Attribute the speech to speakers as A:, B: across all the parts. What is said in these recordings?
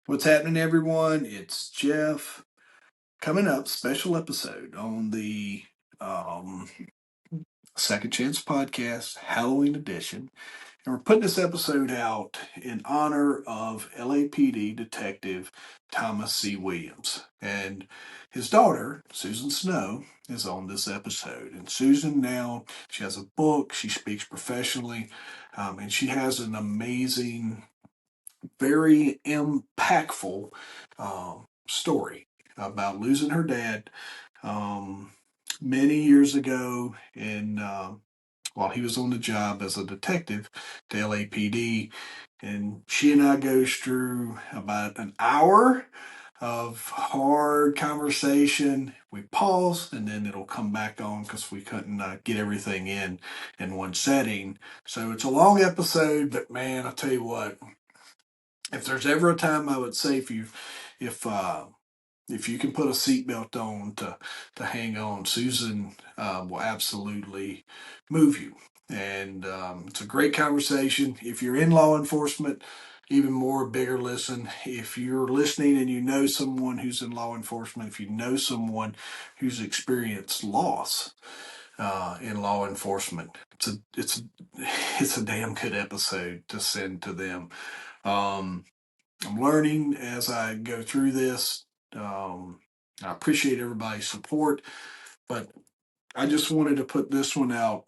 A: What's happening, everyone? It's Jeff. Coming up, special episode on the um, Second Chance Podcast, Halloween edition. And we're putting this episode out in honor of LAPD Detective Thomas C. Williams. And his daughter, Susan Snow, is on this episode. And Susan now, she has a book, she speaks professionally, and she has an amazing, very impactful story about losing her dad um, many years ago in while he was on the job as a detective to LAPD. And she and I goes through about an hour of hard conversation. We pause and then it'll come back on because we couldn't get everything in one setting. So it's a long episode, but man, I'll tell you what, if there's ever a time I would say for you, if if you can put a seatbelt on to hang on, Susan will absolutely move you. And it's a great conversation. If you're in law enforcement, even more bigger listen. If you're listening and you know someone who's in law enforcement, if you know someone who's experienced loss in law enforcement, it's a damn good episode to send to them. Um, I'm learning as I go through this. I appreciate everybody's support, but I just wanted to put this one out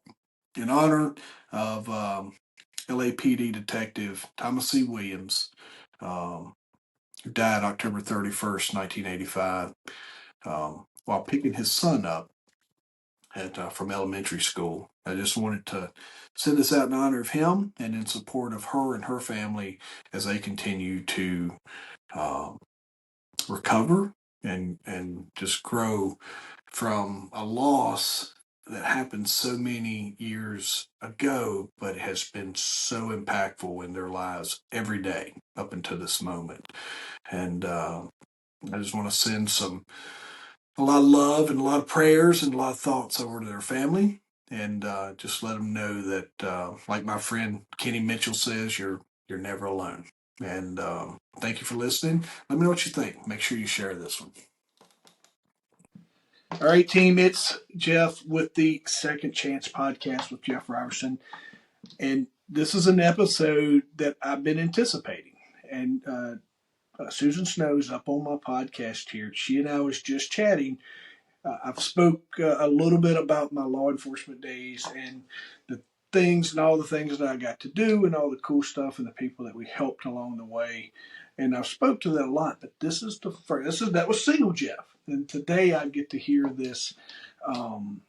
A: in honor of LAPD Detective Thomas C. Williams, um, who died October 31st, 1985, while picking his son up from elementary school. I just wanted to send this out in honor of him and in support of her and her family as they continue to um, recover and just grow from a loss that happened so many years ago, but has been so impactful in their lives every day up until this moment. And I just want to send a lot of love and a lot of prayers and a lot of thoughts over to their family. And just let them know that, like my friend Kenny Mitchell says, you're never alone. And thank you for listening. Let me know what you think. Make sure you share this one. All right, team, it's Jeff with the Second Chance Podcast with Jeff Robertson. And this is an episode that I've been anticipating. And Susan Snow's up on my podcast here. She and I was just chatting. I've spoke a little bit about my law enforcement days and the things and all the things that I got to do and all the cool stuff and the people that we helped along the way. And I've spoke to that a lot, but this is the first. That was single Jeff, and today I get to hear this um,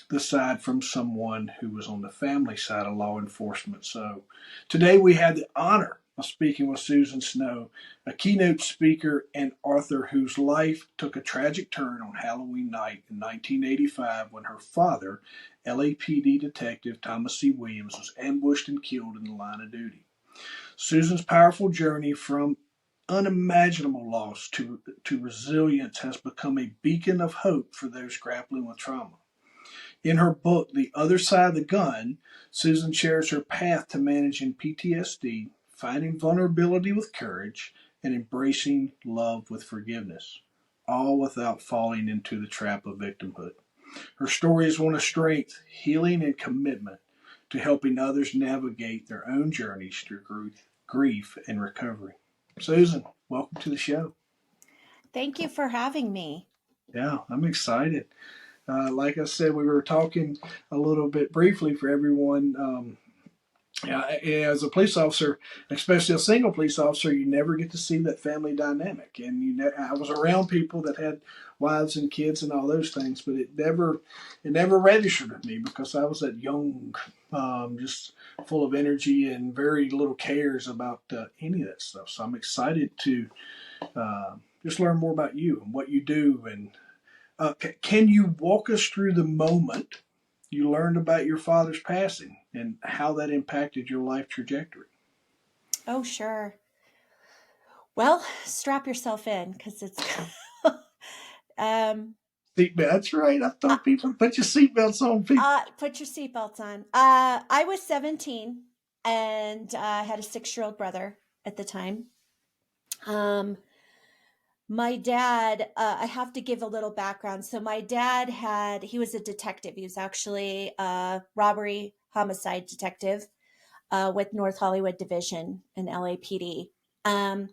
A: the side from someone who was on the family side of law enforcement. So today we had the honor of speaking with Susan Snow, a keynote speaker and author whose life took a tragic turn on Halloween night in 1985 when her father, LAPD Detective Thomas C. Williams, was ambushed and killed in the line of duty. Susan's powerful journey from unimaginable loss to resilience has become a beacon of hope for those grappling with trauma. In her book, The Other Side of the Gun, Susan shares her path to managing PTSD, fighting vulnerability with courage, and embracing love with forgiveness, all without falling into the trap of victimhood. Her story is one of strength, healing, and commitment to helping others navigate their own journeys through grief and recovery. Susan, welcome to the show.
B: Thank you for having me.
A: Yeah, I'm excited. Like I said, we were talking a little bit briefly for everyone. As a police officer, especially a single police officer, you never get to see that family dynamic. And I was around people that had wives and kids and all those things, but it never registered with me because I was that young, just full of energy and very little cares about any of that stuff. So I'm excited to just learn more about you and what you do. And can you walk us through the moment you learned about your father's passing and how that impacted your life trajectory?
B: Oh, sure. Well, strap yourself in because it's.
A: Seatbelt. That's right. I
B: uh,
A: told people put your seatbelts on. People.
B: Put your seatbelts on. I was 17 and had a 6-year-old brother at the time. Um, my dad, I have to give a little background. So my dad he was a detective. He was actually a robbery homicide detective with North Hollywood Division in LAPD. Um,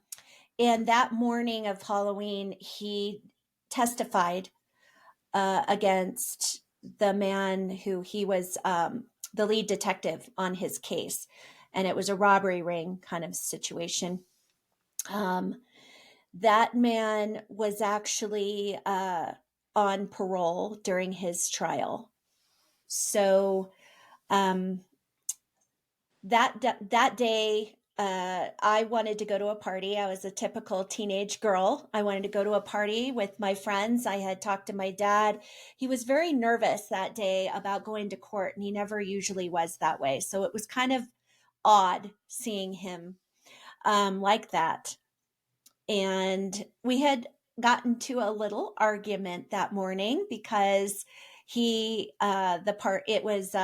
B: and that morning of Halloween, he testified against the man who he was the lead detective on his case. And it was a robbery ring kind of situation. Um, that man was actually on parole during his trial. So um, that day, I wanted to go to a party. I was a typical teenage girl. I wanted to go to a party with my friends. I had talked to my dad. He was very nervous that day about going to court, and he never usually was that way. So it was kind of odd seeing him like that. And we had gotten to a little argument that morning because it was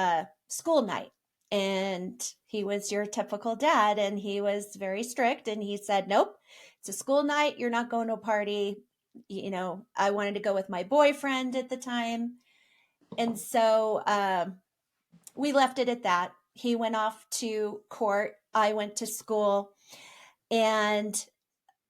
B: school night, and he was your typical dad, and he was very strict, and he said, nope, it's a school night, you're not going to a party. I wanted to go with my boyfriend at the time, and so we left it at that. He went off to court, I went to school, and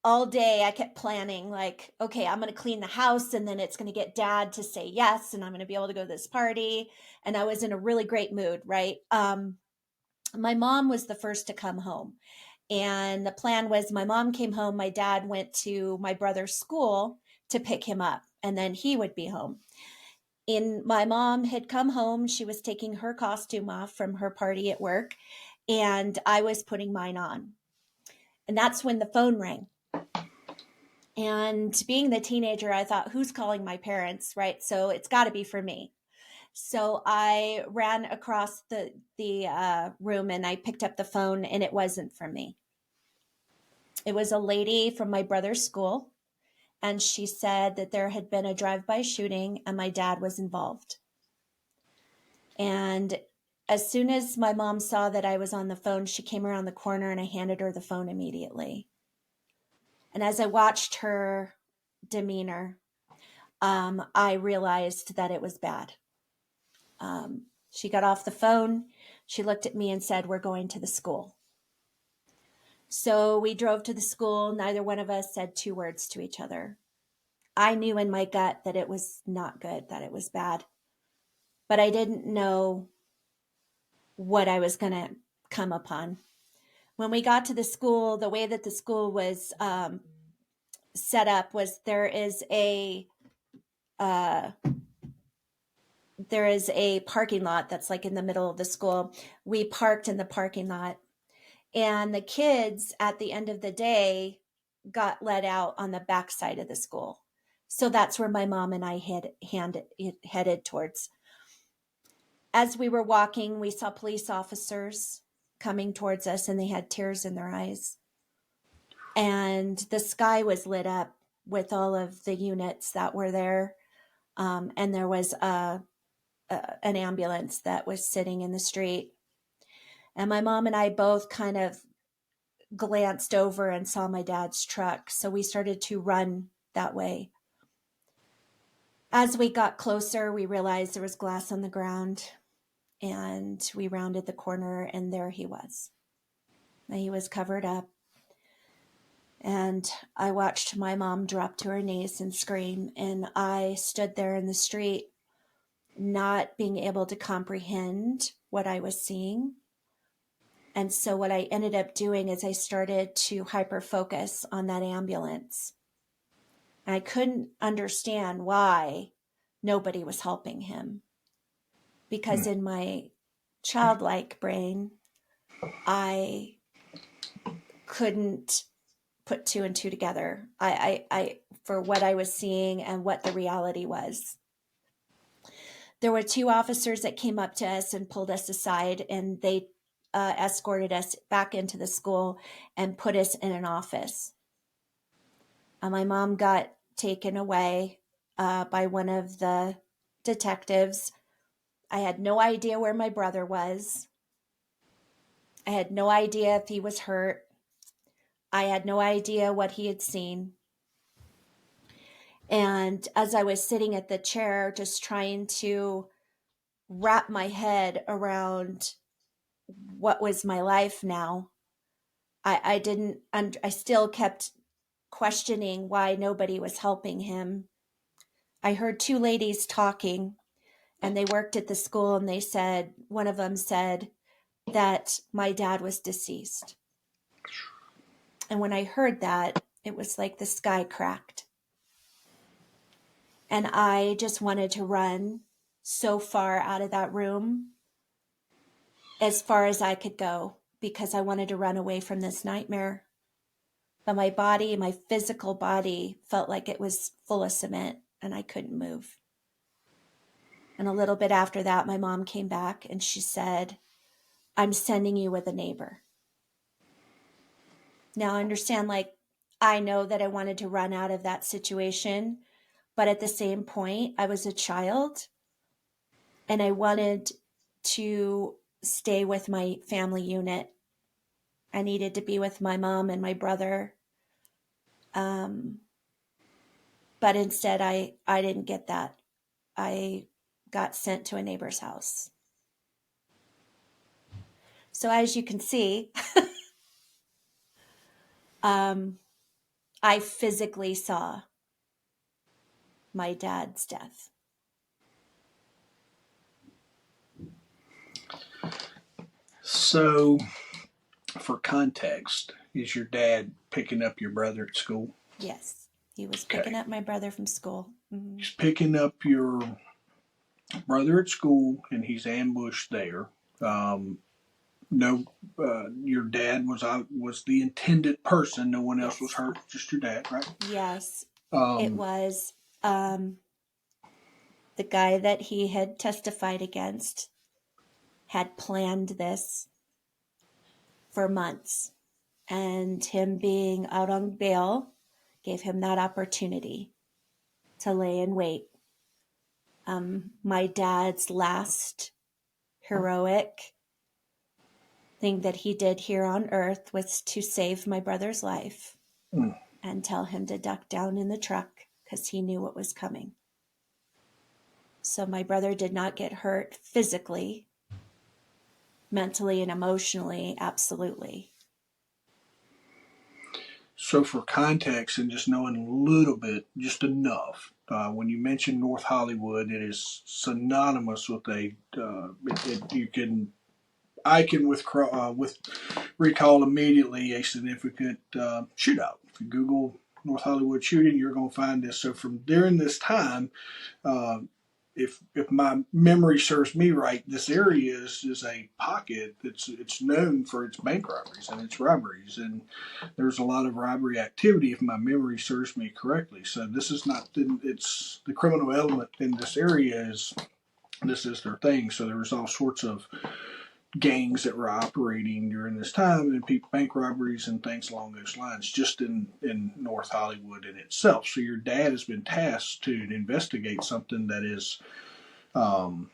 B: all day I kept planning, like, okay, I'm going to clean the house, and then it's going to get dad to say yes, and I'm going to be able to go to this party. And I was in a really great mood, right? My mom was the first to come home, and the plan was my mom came home, my dad went to my brother's school to pick him up, and then he would be home. And my mom had come home, she was taking her costume off from her party at work, and I was putting mine on. And that's when the phone rang. And being the teenager, I thought, who's calling my parents, right? So it's got to be for me. So I ran across the room, and I picked up the phone, and it wasn't for me. It was a lady from my brother's school, and she said that there had been a drive-by shooting, and my dad was involved. And as soon as my mom saw that I was on the phone, she came around the corner, and I handed her the phone immediately. And as I watched her demeanor, I realized that it was bad. She got off the phone. She looked at me and said, we're going to the school. So we drove to the school. Neither one of us said two words to each other. I knew in my gut that it was not good, that it was bad. But I didn't know what I was going to come upon. When we got to the school, the way that the school was set up was uh, there is a parking lot that's like in the middle of the school. We parked in the parking lot, and the kids at the end of the day got let out on the back side of the school. So that's where my mom and I headed towards. As we were walking, we saw police officers coming towards us, and they had tears in their eyes. And the sky was lit up with all of the units that were there. And there was an ambulance that was sitting in the street. And my mom and I both kind of glanced over and saw my dad's truck. So we started to run that way. As we got closer, we realized there was glass on the ground, and we rounded the corner, and there he was. And he was covered up. And I watched my mom drop to her knees and scream. And I stood there in the street, not being able to comprehend what I was seeing. And so what I ended up doing is I started to hyper focus on that ambulance. And I couldn't understand why nobody was helping him. Because in my childlike brain, I couldn't put two and two together. I for what I was seeing and what the reality was. There were two officers that came up to us and pulled us aside, and they escorted us back into the school and put us in an office. My mom got taken away by one of the detectives. I had no idea where my brother was. I had no idea if he was hurt. I had no idea what he had seen. And as I was sitting at the chair, just trying to wrap my head around what was my life now, I didn't, I still kept questioning why nobody was helping him. I heard two ladies talking, and they worked at the school, and they said, one of them said that my dad was deceased. And when I heard that, it was like the sky cracked. And I just wanted to run so far out of that room, as far as I could go, because I wanted to run away from this nightmare. But my body, my physical body, felt like it was full of cement and I couldn't move. And a little bit after that, my mom came back and she said, I'm sending you with a neighbor. Now, I understand, like, I know that I wanted to run out of that situation, but at the same point, I was a child and I wanted to stay with my family unit. I needed to be with my mom and my brother. Um, but instead, I didn't get that. I got sent to a neighbor's house. So as you can see, I physically saw my dad's death.
A: So, for context, is your dad picking up your brother at school?
B: Yes, he was picking
A: Okay.
B: up my brother from school. Mm-hmm.
A: He's picking up your brother at school, and he's ambushed there. Um, no, your dad was the intended person. No one else was
B: Yes,
A: hurt. Just your dad, right?
B: yes, it
A: Um,
B: was the guy that he had testified against had planned this for months, and him being out on bail gave him that opportunity to lay in wait. My dad's last heroic thing that he did here on earth was to save my brother's life
A: mm.
B: and tell him to duck down in the truck because he knew what was coming. So my brother did not get hurt physically, mentally, and emotionally, absolutely.
A: So, for context and just knowing a little bit, just enough, when you mention North Hollywood, it is synonymous with you can I can with recall immediately a significant shootout. If you Google North Hollywood shooting, you're going to find this. So from during this time, uh, if my memory serves me right, this area is a pocket that's it's known for its bank robberies and its robberies, and there's a lot of robbery activity if my memory serves me correctly. So this is not it's the criminal element in this area is this is their thing. So there was all sorts of gangs that were operating during this time and bank robberies and things along those lines just in North Hollywood in itself. So your dad has been tasked to investigate something that is um,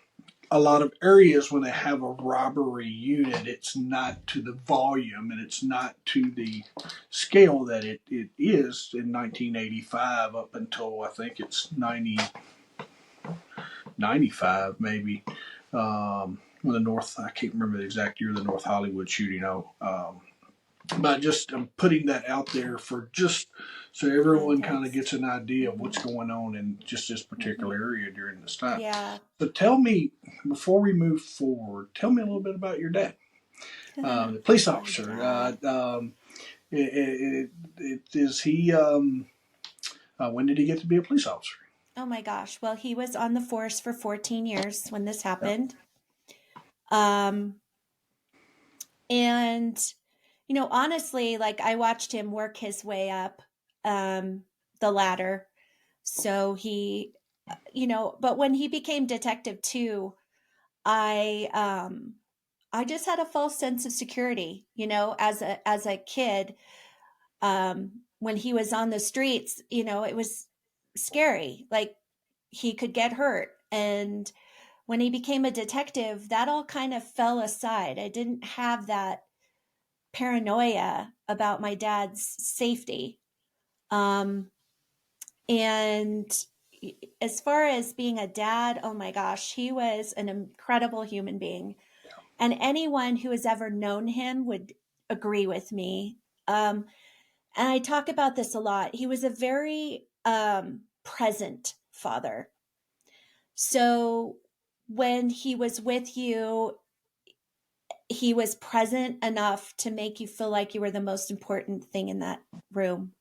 A: a lot of areas when they have a robbery unit, it's not to the volume and it's not to the scale that it is in 1985 up until I think it's 95 maybe. When the North, I can't remember the exact year of the North Hollywood shooting. But just I'm putting that out there for just so everyone kind of
B: Context.
A: gets an idea of
B: Mm-hmm.
A: what's going on in just this
B: Mm-hmm.
A: particular area during this time.
B: Yeah.
A: So tell me, before we move forward, tell me a little bit about your dad, the police
B: My
A: officer.
B: dad.
A: Is he? When did he get to be a police officer?
B: Oh my gosh. Well, he was on the force for 14 years when this
A: Yeah.
B: happened. Um, and, honestly, like I watched him work his way up um, the ladder. So but when he became detective too, I, um, I just had a false sense of security, as a kid. When he was on the streets, it was scary. Like he could get hurt. And when he became a detective, that all kind of fell aside. I didn't have that paranoia about my dad's safety. Um, and as far as being a dad, oh my gosh, he was an incredible human being. And anyone who has ever known him would agree with me. And I talk about this a lot. He was a very present father. So when he was with you, he was present enough to make you feel like you were the most important thing in that room.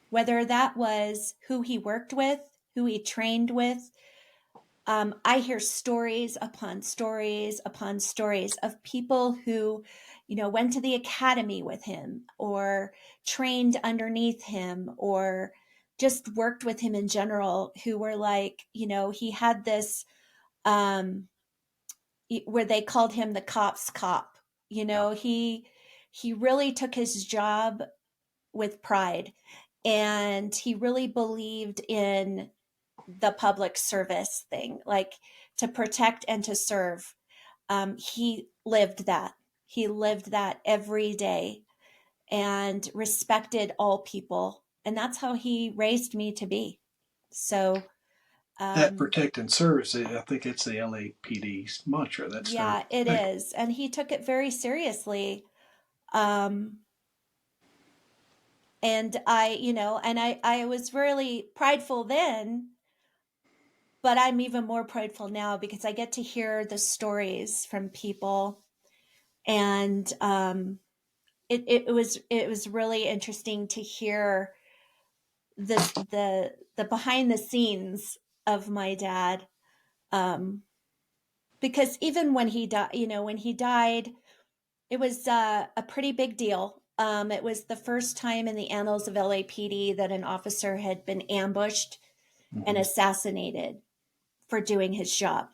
B: Whether that was who he worked with, who he trained with. I hear stories upon stories upon stories of people who, went to the academy with him or trained underneath him or just worked with him in general, who were like, he had this, where they called him the cop's cop.
A: Yeah.
B: He really took his job with pride, and he really believed in the public service thing, like to protect and to serve. He lived that. He lived that every day and respected all people. And that's how he raised me to be. So,
A: That
B: um,
A: protect and service, I think it's the LAPD's mantra. That's their
B: yeah, it
A: thing.
B: is. And he took it very seriously. Um, and I was really prideful then, but I'm even more prideful now because I get to hear the stories from people, and it was really interesting to hear the behind the scenes of my dad, um, because even when he died, it was a pretty big deal. It was the first time in the annals of LAPD that an officer had been ambushed and
A: Hmm.
B: assassinated for doing his or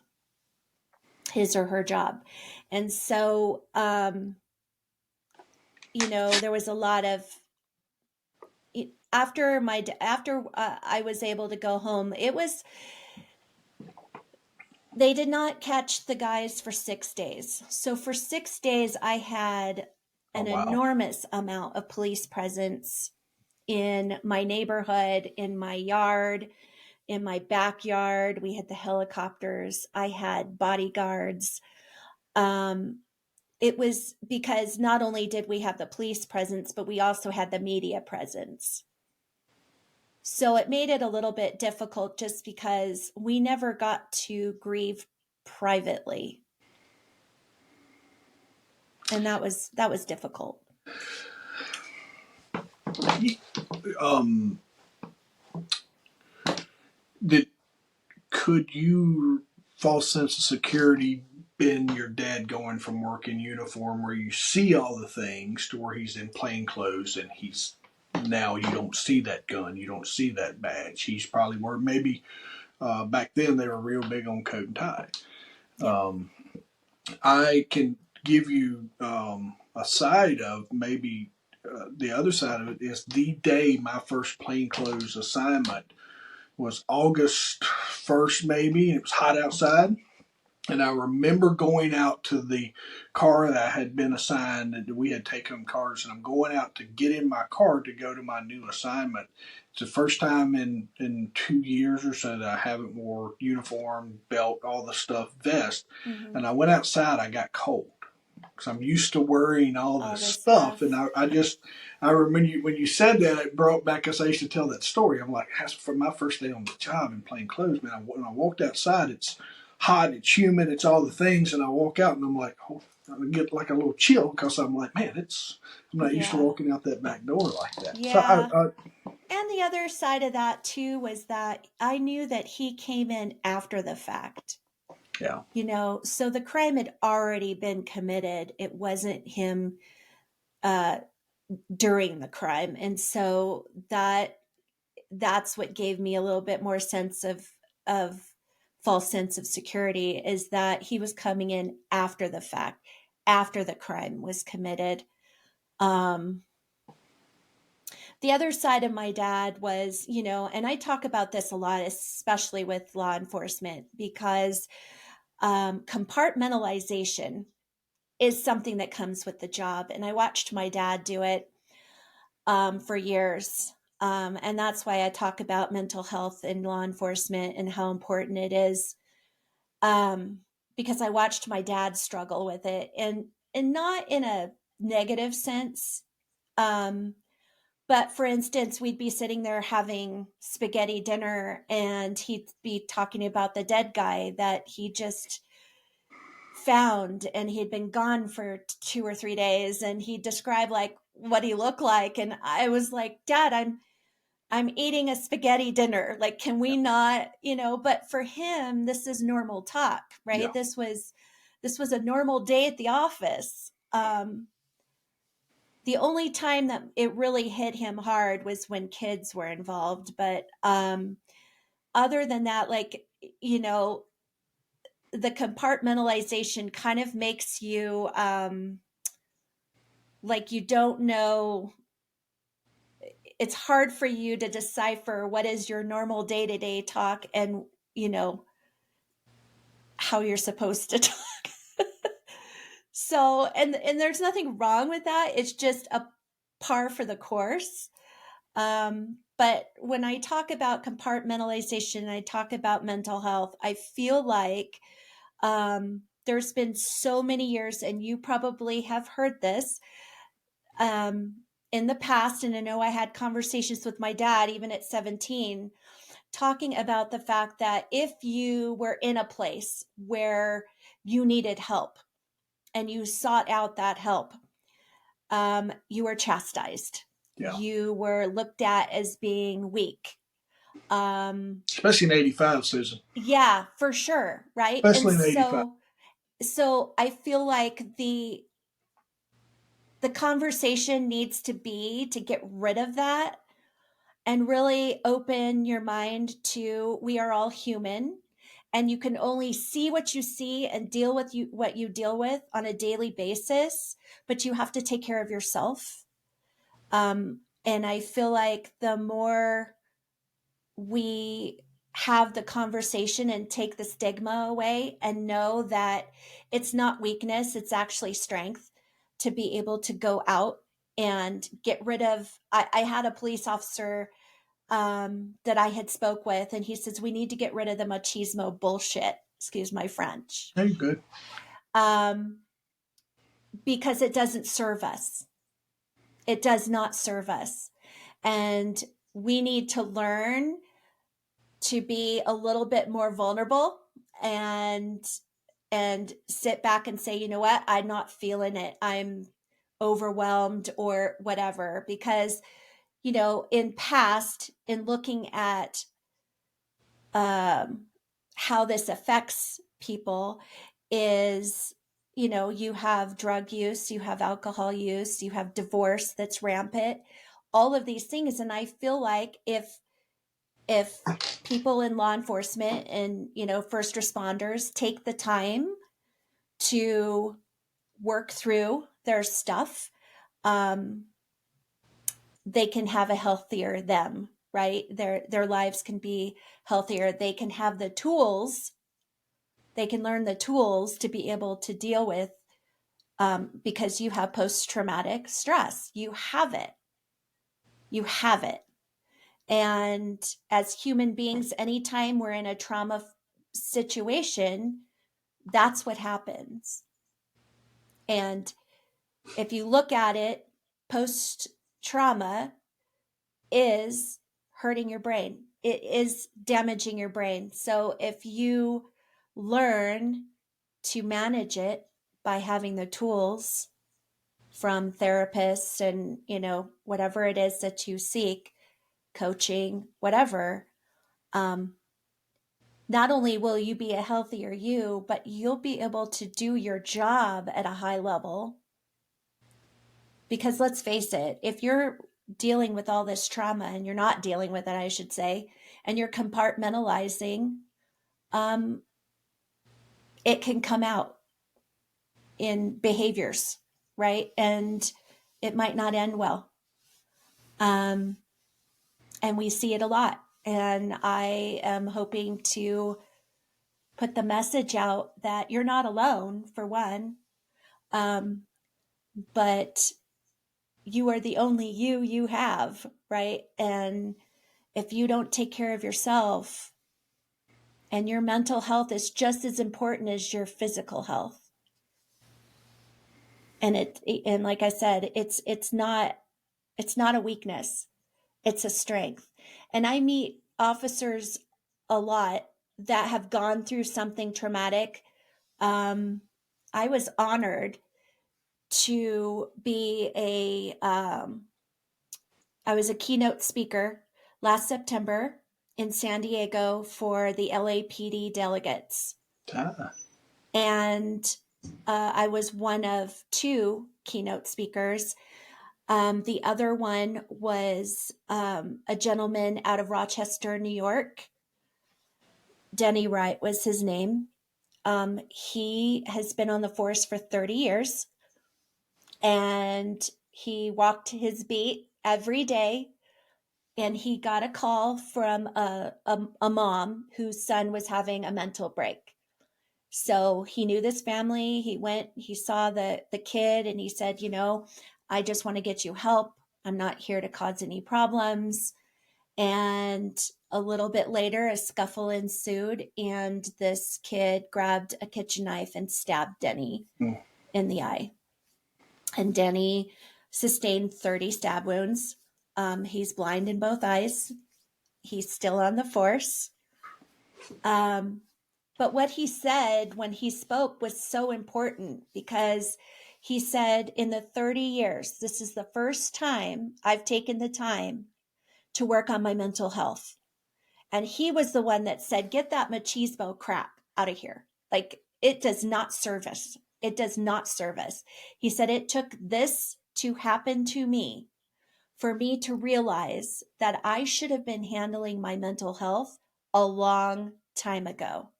B: her job. And so, there was a lot of, after I was able to go home, they did not catch the guys for 6 days. So for 6 days, I had
A: Oh
B: an
A: wow.
B: enormous amount of police presence in my neighborhood, in my yard, in my backyard. We had the helicopters. I had bodyguards. Um, it was because not only did we have the police presence, but we also had the media presence. So it made it a little bit difficult just because we never got to grieve privately. And that was difficult.
A: Um, did could you false sense of security been your dad going from work in uniform where you see all the things to where he's in plain clothes and he's now you don't see that gun, you don't see that badge. He's probably where maybe back then they were real big on coat and tie.
B: Yep.
A: Um, I can give you a side of maybe the other side of it is the day my first plainclothes assignment was August 1st, maybe. It was hot outside. And I remember going out to the car that I had been assigned, and we had taken cars, and I'm going out to get in my car to go to my new assignment. It's the first time in 2 years or so that I haven't wore uniform, belt, all the stuff, vest.
B: Mm-hmm.
A: And I went outside, I got cold because I'm used to wearing all
B: All
A: this
B: this
A: stuff. And
B: stuff.
A: I remember when you said that, it brought back, because I used to tell that story. I'm like, that's for my first day on the job in plain clothes, man. When I walked outside, it's hot, it's humid, it's all the things. And I walk out and I'm like, oh, I get like a little chill because I'm like, man, I'm not used to
B: Yeah.
A: walking out that back door like that. So
B: Yeah. And the other side of that too was that I knew that he came in after the fact.
A: yeah.
B: So the crime had already been committed. It wasn't him uh during the crime. And so that's what gave me a little bit more sense of false sense of security, is that he was coming in after the fact, after the crime was committed. um the other side of my dad was, and I talk about this a lot, especially with law enforcement, because compartmentalization is something that comes with the job. And I watched my dad do it for years. And that's why I talk about mental health in law enforcement and how important it is. Because I watched my dad struggle with it, and not in a negative sense. Um, but for instance, we'd be sitting there having spaghetti dinner, and he'd be talking about the dead guy that he just found, and he'd been gone for 2 or 3 days, and he'd describe like what he looked like, and I was like, Dad, I'm eating a spaghetti dinner, like, can we not, but for him this is normal talk,
A: Yeah.
B: right? This was a normal day at the office. The only time that it really hit him hard was when kids were involved, but other than that, like, you know the compartmentalization kind of makes you like, you don't know, it's hard for you to decipher what is your normal day-to-day talk and you know how you're supposed to talk. So, and there's nothing wrong with that, it's just a par for the course. But when I talk about compartmentalization, I talk about mental health, I feel like there's been so many years, and you probably have heard this in the past. And I know I had conversations with my dad, even at 17, talking about the fact that if you were in a place where you needed help and you sought out that help, you were chastised.
A: Yeah.
B: You were looked at as being weak.
A: Especially in 85, Susan.
B: Yeah, for sure. Right. And
A: Especially in 85.
B: so I feel like the conversation needs to be to get rid of that and really open your mind to, we are all human, and you can only see what you see and deal with what you deal with on a daily basis, but you have to take care of yourself. And I feel like the more we have the conversation and take the stigma away and know that it's not weakness, it's actually strength to be able to go out and get rid of. I had a police officer that I had spoke with, and he says we need to get rid of the machismo bullshit. Excuse my French,
A: Hey, good.
B: um, because it doesn't serve us. It does not serve us, and we need to learn to be a little bit more vulnerable and sit back and say, you know what, I'm not feeling it. I'm overwhelmed or whatever, because in past, in looking at um, how this affects people, is you have drug use, you have alcohol use, you have divorce that's rampant, all of these things. And I feel like if people in law enforcement and first responders take the time to work through their stuff, um, they can have a healthier them, right? Their lives can be healthier. They can have the tools, they can learn the tools to be able to deal with, because you have post-traumatic stress, you have it. And as human beings, anytime we're in a trauma situation, that's what happens. And if you look at it, post trauma is hurting your brain, it is damaging your brain. So if you learn to manage it by having the tools from therapists and, whatever it is that you seek, coaching, whatever, um, not only will you be a healthier you, but you'll be able to do your job at a high level. Because let's face it, if you're dealing with all this trauma, and you're not dealing with it, I should say, and you're compartmentalizing, um, it can come out in behaviors, right? And it might not end well. Um, and we see it a lot. And I am hoping to put the message out that you're not alone, for one. Um, but you are the only you have, right? And if you don't take care of yourself, and your mental health is just as important as your physical health. And like I said, it's not a weakness. It's a strength. And I meet officers a lot that have gone through something traumatic. Um, I was honored to be I was a keynote speaker last September in San Diego for the LAPD delegates.
A: Ah,
B: And I was one of two keynote speakers. The other one was a gentleman out of Rochester, New York. Denny Wright was his name. He has been on the force for 30 years, and he walked his beat every day. And he got a call from a mom whose son was having a mental break. So he knew this family. He went, he saw the kid, and he said, I just want to get you help. I'm not here to cause any problems. And a little bit later, a scuffle ensued, and this kid grabbed a kitchen knife and stabbed Denny
A: mm,
B: in the eye. And Denny sustained 30 stab wounds. He's blind in both eyes. He's still on the force. Um, but what he said when he spoke was so important, because he said, in the 30 years, this is the first time I've taken the time to work on my mental health. And he was the one that said, get that machismo crap out of here. Like, it does not serve us. It does not serve us. He said, it took this to happen to me for me to realize that I should have been handling my mental health a long time ago,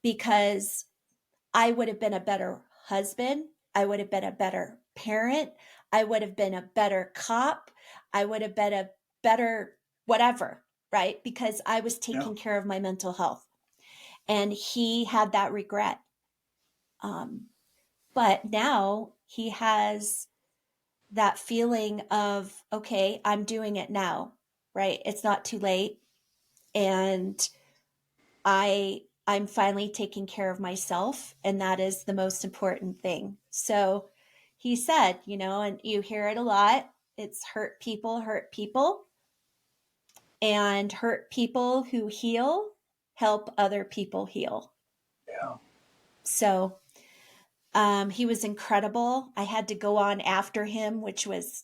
B: because I would have been a better husband. I would have been a better parent. I would have been a better cop. I would have been a better whatever, right? Because I was
A: yeah,
B: taking care of my mental health. And he had that regret. Um, but now he has that feeling of, okay, I'm doing it now, right? It's not too late. And I'm finally taking care of myself, and that is the most important thing. So he said, and you hear it a lot, it's hurt people, and hurt people who heal help other people heal.
A: yeah.
B: So he was incredible. I had to go on after him, which was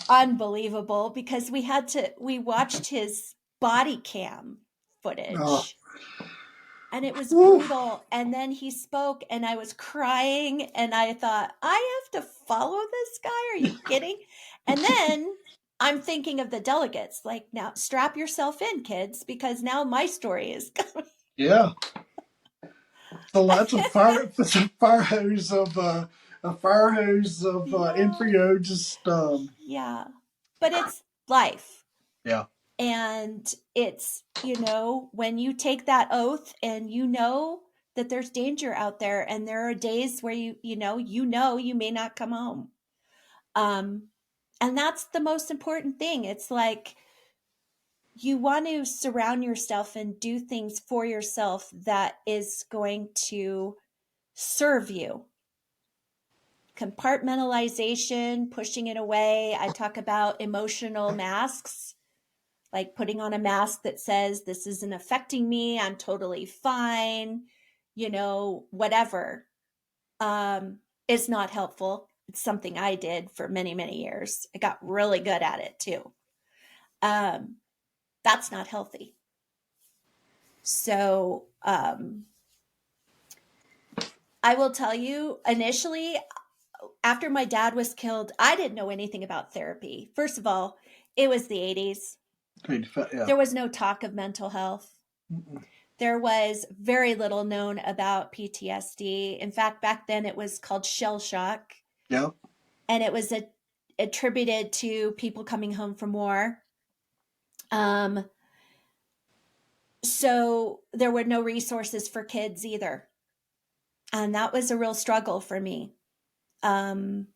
B: unbelievable, because we watched his body cam
A: Oh,
B: footage, and it was
A: woo,
B: brutal. And then he spoke, and I was crying, and I thought, I have to follow this guy? Are you kidding? And then I'm thinking of the delegates, like, now strap yourself in, kids, because now my story is coming.
A: yeah. So that's a fire hose of
B: Yeah,
A: info. Just
B: yeah. But it's life.
A: yeah,
B: And it's, when you take that oath, and that there's danger out there, and there are days where you may not come home. Um, and that's the most important thing. It's like, you want to surround yourself and do things for yourself that is going to serve you. Compartmentalization, pushing it away. I talk about emotional masks, like putting on a mask that says, this isn't affecting me, I'm totally fine, whatever. Is not helpful. It's something I did for many, many years. I got really good at it too. Um, that's not healthy. So I will tell you, initially, after my dad was killed, I didn't know anything about therapy. First of all, it was the 80s.
A: yeah.
B: There was no talk of mental health.
A: Mm-mm.
B: There was very little known about PTSD. In fact, back then it was called shell shock,
A: Yeah.
B: and it was attributed to people coming home from war. Um, so there were no resources for kids either. And that was a real struggle for me. Um,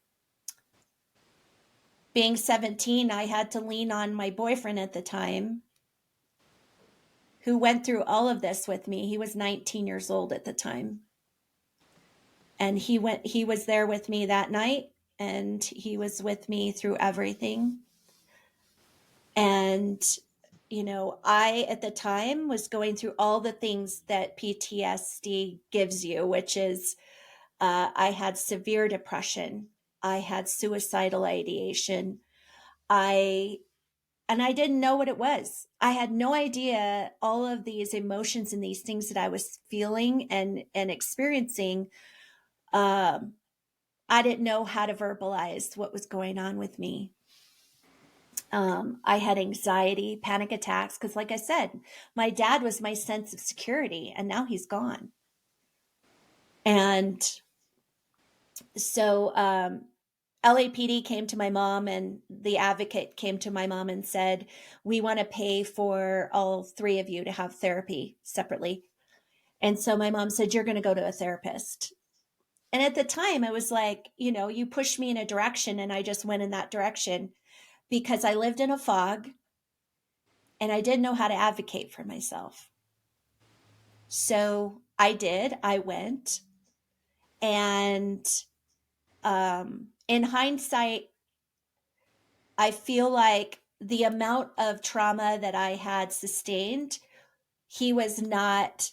B: Being 17, I had to lean on my boyfriend at the time, who went through all of this with me. He was 19 years old at the time. And he was there with me that night, and he was with me through everything. And I at the time was going through all the things that PTSD gives you, which is I had severe depression, I had suicidal ideation, I and I didn't know what it was. I had no idea all of these emotions and these things that I was feeling and experiencing. Um, I didn't know how to verbalize what was going on with me. I had anxiety, panic attacks, because, like I said, my dad was my sense of security, and now he's gone. And so LAPD came to my mom, and the advocate came to my mom and said, "We want to pay for all three of you to have therapy separately." And so my mom said, "You're going to go to a therapist." And at the time, it was like, you pushed me in a direction, and I just went in that direction because I lived in a fog and I didn't know how to advocate for myself. So I did. I went. And in hindsight, I feel like the amount of trauma that I had sustained, he was not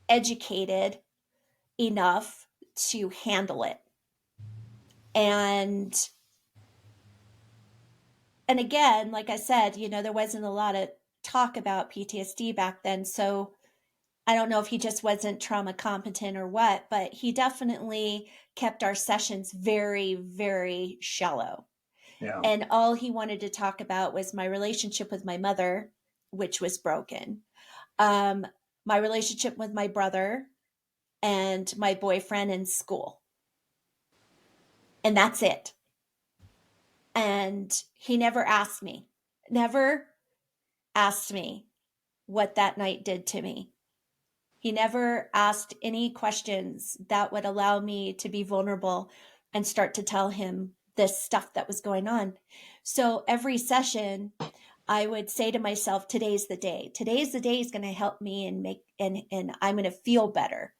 B: educated enough to handle it. And again, like I said, there wasn't a lot of talk about PTSD back then. So I don't know if he just wasn't trauma competent or what, but he definitely kept our sessions very, very shallow.
A: Yeah.
B: And all he wanted to talk about was my relationship with my mother, which was broken, um, my relationship with my brother, and my boyfriend in school. And that's it. And he never asked me what that night did to me. He never asked any questions that would allow me to be vulnerable and start to tell him this stuff that was going on. So every session, I would say to myself, today's the day. Today's the day is going to help me and I'm going to feel better.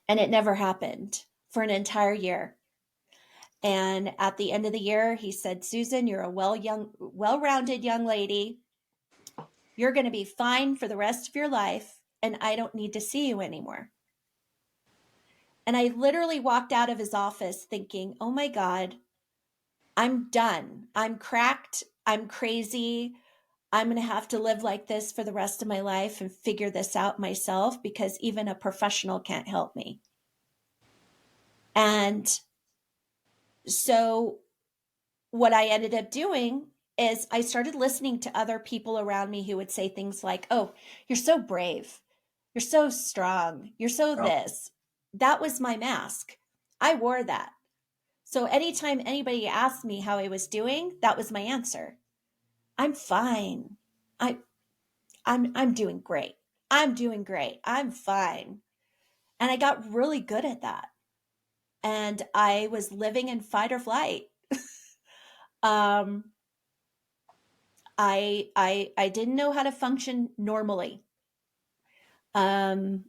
B: And it never happened for an entire year. And at the end of the year, he said, "Susan, you're a well-rounded young lady. You're going to be fine for the rest of your life, and I don't need to see you anymore." And I literally walked out of his office thinking, "Oh my God, I'm done. I'm cracked. I'm crazy. I'm going to have to live like this for the rest of my life and figure this out myself because even a professional can't help me." And so what I ended up doing is I started listening to other people around me who would say things like, "Oh, you're so brave. You're so strong. You're so
A: Yeah.
B: this." That was my mask. I wore that. So anytime anybody asked me how I was doing, that was my answer. "I'm fine. I I'm doing great. I'm doing great. I'm fine." And I got really good at that. And I was living in fight or flight. um I didn't know how to function normally. Um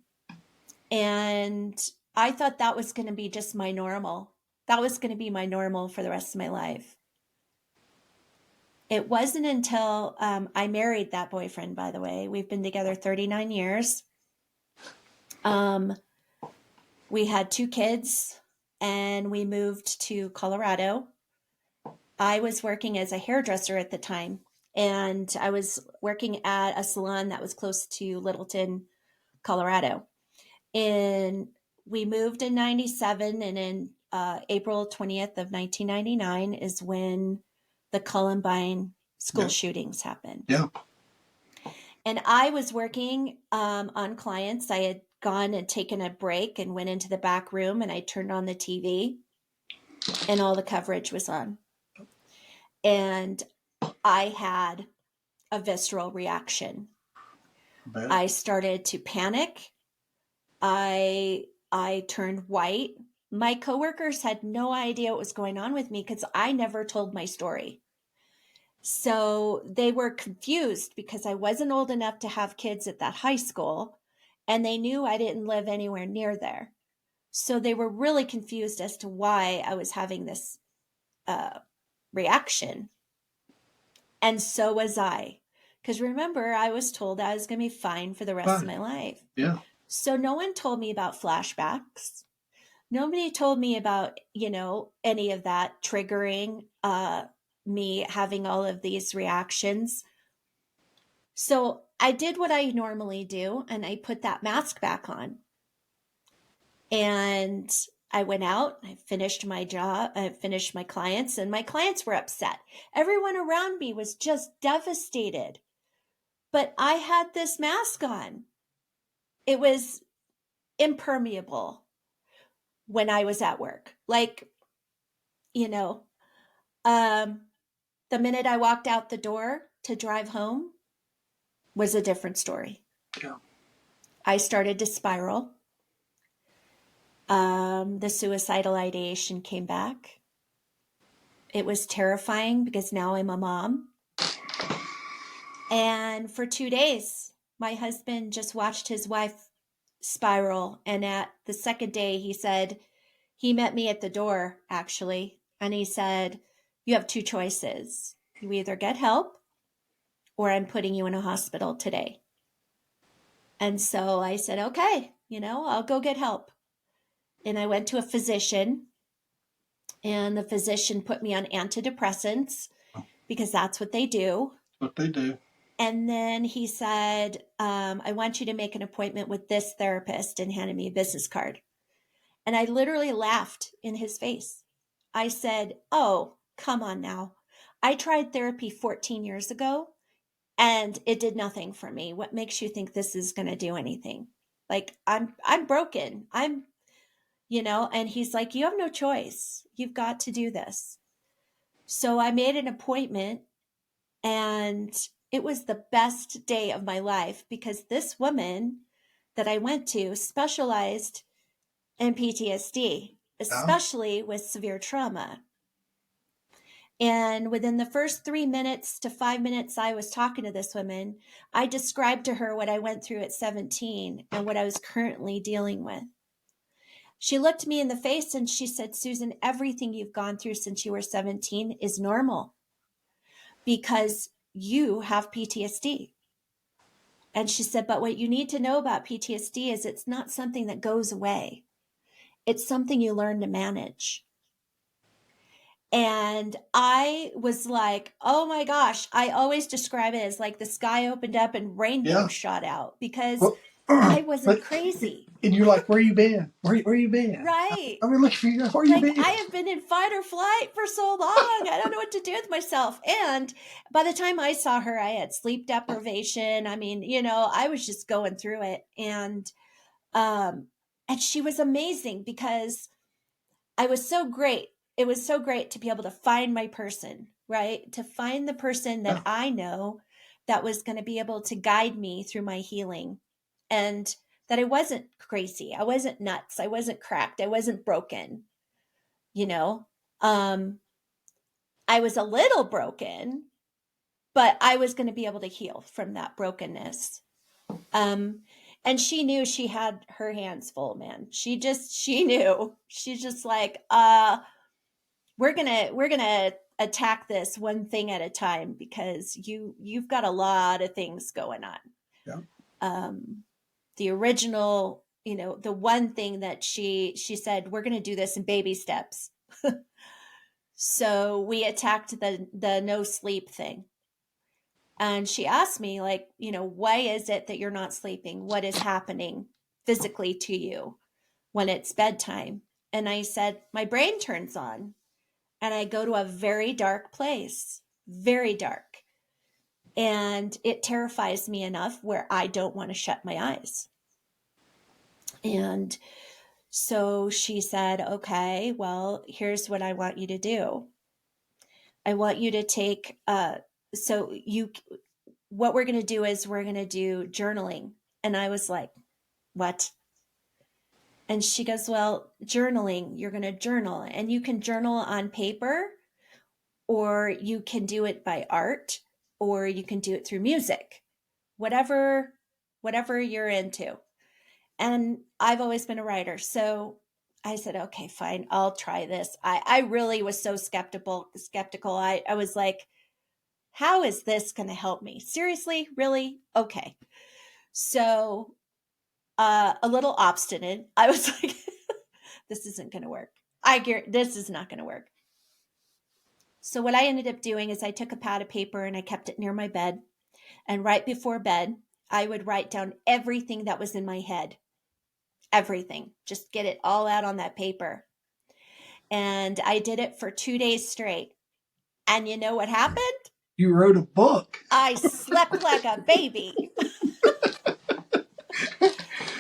B: and I thought that was going to be just my normal. That was going to be my normal for the rest of my life. It wasn't until I married that boyfriend, by the way. We've been together 39 years. Um, we had 2 kids and we moved to Colorado. I was working as a hairdresser at the time, and I was working at a salon that was close to Littleton, Colorado. And we moved in 97, and in April 20th of 1999 is when the Columbine school
A: Yeah.
B: shootings happened.
A: Yeah.
B: And I was working on clients. I had gone and taken a break and went into the back room, and I turned on the TV and all the coverage was on. And I had a visceral reaction.
A: I bet.
B: I started to panic. I turned white. My coworkers had no idea what was going on with me because I never told my story. So they were confused because I wasn't old enough to have kids at that high school, and they knew I didn't live anywhere near there. So they were really confused as to why I was having this uh, reaction. And so was I. Because remember, I was told I was going to be fine for the rest of
A: Fine.
B: my life.
A: Yeah.
B: So no one told me about flashbacks. Nobody told me about, any of that triggering me having all of these reactions. So I did what I normally do and I put that mask back on. And I went out, I finished my job, I finished my clients, and my clients were upset. Everyone around me was just devastated. But I had this mask on. It was impermeable when I was at work. Like, you know, um, the minute I walked out the door to drive home was a different story.
A: Yeah.
B: I started to spiral. The suicidal ideation came back. It was terrifying because now I'm a mom. And for 2 days, my husband just watched his wife spiral. And at the second day, he met me at the door, actually. And he said, "You have two choices. You either get help or I'm putting you in a hospital today." And so I said, "Okay, I'll go get help." And I went to a physician, and the physician put me on antidepressants because that's what they do.
A: What they do.
B: And then he said, "I want you to make an appointment with this therapist," and handed me a business card. And I literally laughed in his face. I said, "Oh, come on now. I tried therapy 14 years ago and it did nothing for me. What makes you think this is going to do anything?" Like I'm broken. And he's like, "You have no choice. You've got to do this." So I made an appointment, and it was the best day of my life because this woman that I went to specialized in PTSD,
A: Yeah.
B: especially with severe trauma. And within the first 3 minutes to 5 minutes I was talking to this woman, I described to her what I went through at 17 and what I was currently dealing with. She looked me in the face and she said, "Susan, everything you've gone through since you were 17 is normal because you have PTSD." And she said, "But what you need to know about PTSD is it's not something that goes away. It's something you learn to manage." And I was like, "Oh my gosh." I always describe it as like the sky opened up and rainbows
A: Yeah.
B: shot out because
A: Well,
B: I wasn't
A: but
B: crazy.
A: and you're like, where you been? Where you been?
B: Right.
A: I've been looking for you. Where you
B: Like,
A: been?
B: I have been in fight or flight for so long. I don't know what to do with myself. And by the time I saw her, I had sleep deprivation. I mean, I was just going through it. Um, and she was amazing because I was so great. It was so great to be able to find my person, right? To find the person that
A: Yeah.
B: I know that was going to be able to guide me through my healing, and that I wasn't crazy. I wasn't nuts. I wasn't cracked. I wasn't broken, you know? Um, I was a little broken, but I was going to be able to heal from that brokenness. Um, and she knew she had her hands full, man. She knew. She's just like, we're gonna attack this one thing at a time because you've got a lot of things going on.
A: Yeah.
B: um the original, the one thing that she said, "We're gonna do this in baby steps." So we attacked the no sleep thing, and she asked me, like, "Why is it that you're not sleeping? What is happening physically to you when it's bedtime?" And I said, "My brain turns on and I go to a very dark place, very dark. And it terrifies me enough where I don't want to shut my eyes." And so she said, "Okay, well, here's what I want you to do. I want you to take, so you, what we're going to do is we're going to do journaling." And I was like, "What?" And she goes, well, journaling, you're going to journal, and you can journal on paper, or you can do it by art, or you can do it through music, whatever, whatever you're into. And I've always been a writer. So I said, okay, fine, I'll try this. I really was so skeptical. I was like, how is this going to help me? Seriously? Really? Okay. So a little obstinate. I was like, this isn't going to work. This is not going to work. So what I ended up doing is I took a pad of paper and I kept it near my bed. And right before bed, I would write down everything that was in my head. Everything. Just get it all out on that paper. And I did it for 2 days straight. And you know what happened?
A: You wrote a book.
B: I slept like a baby.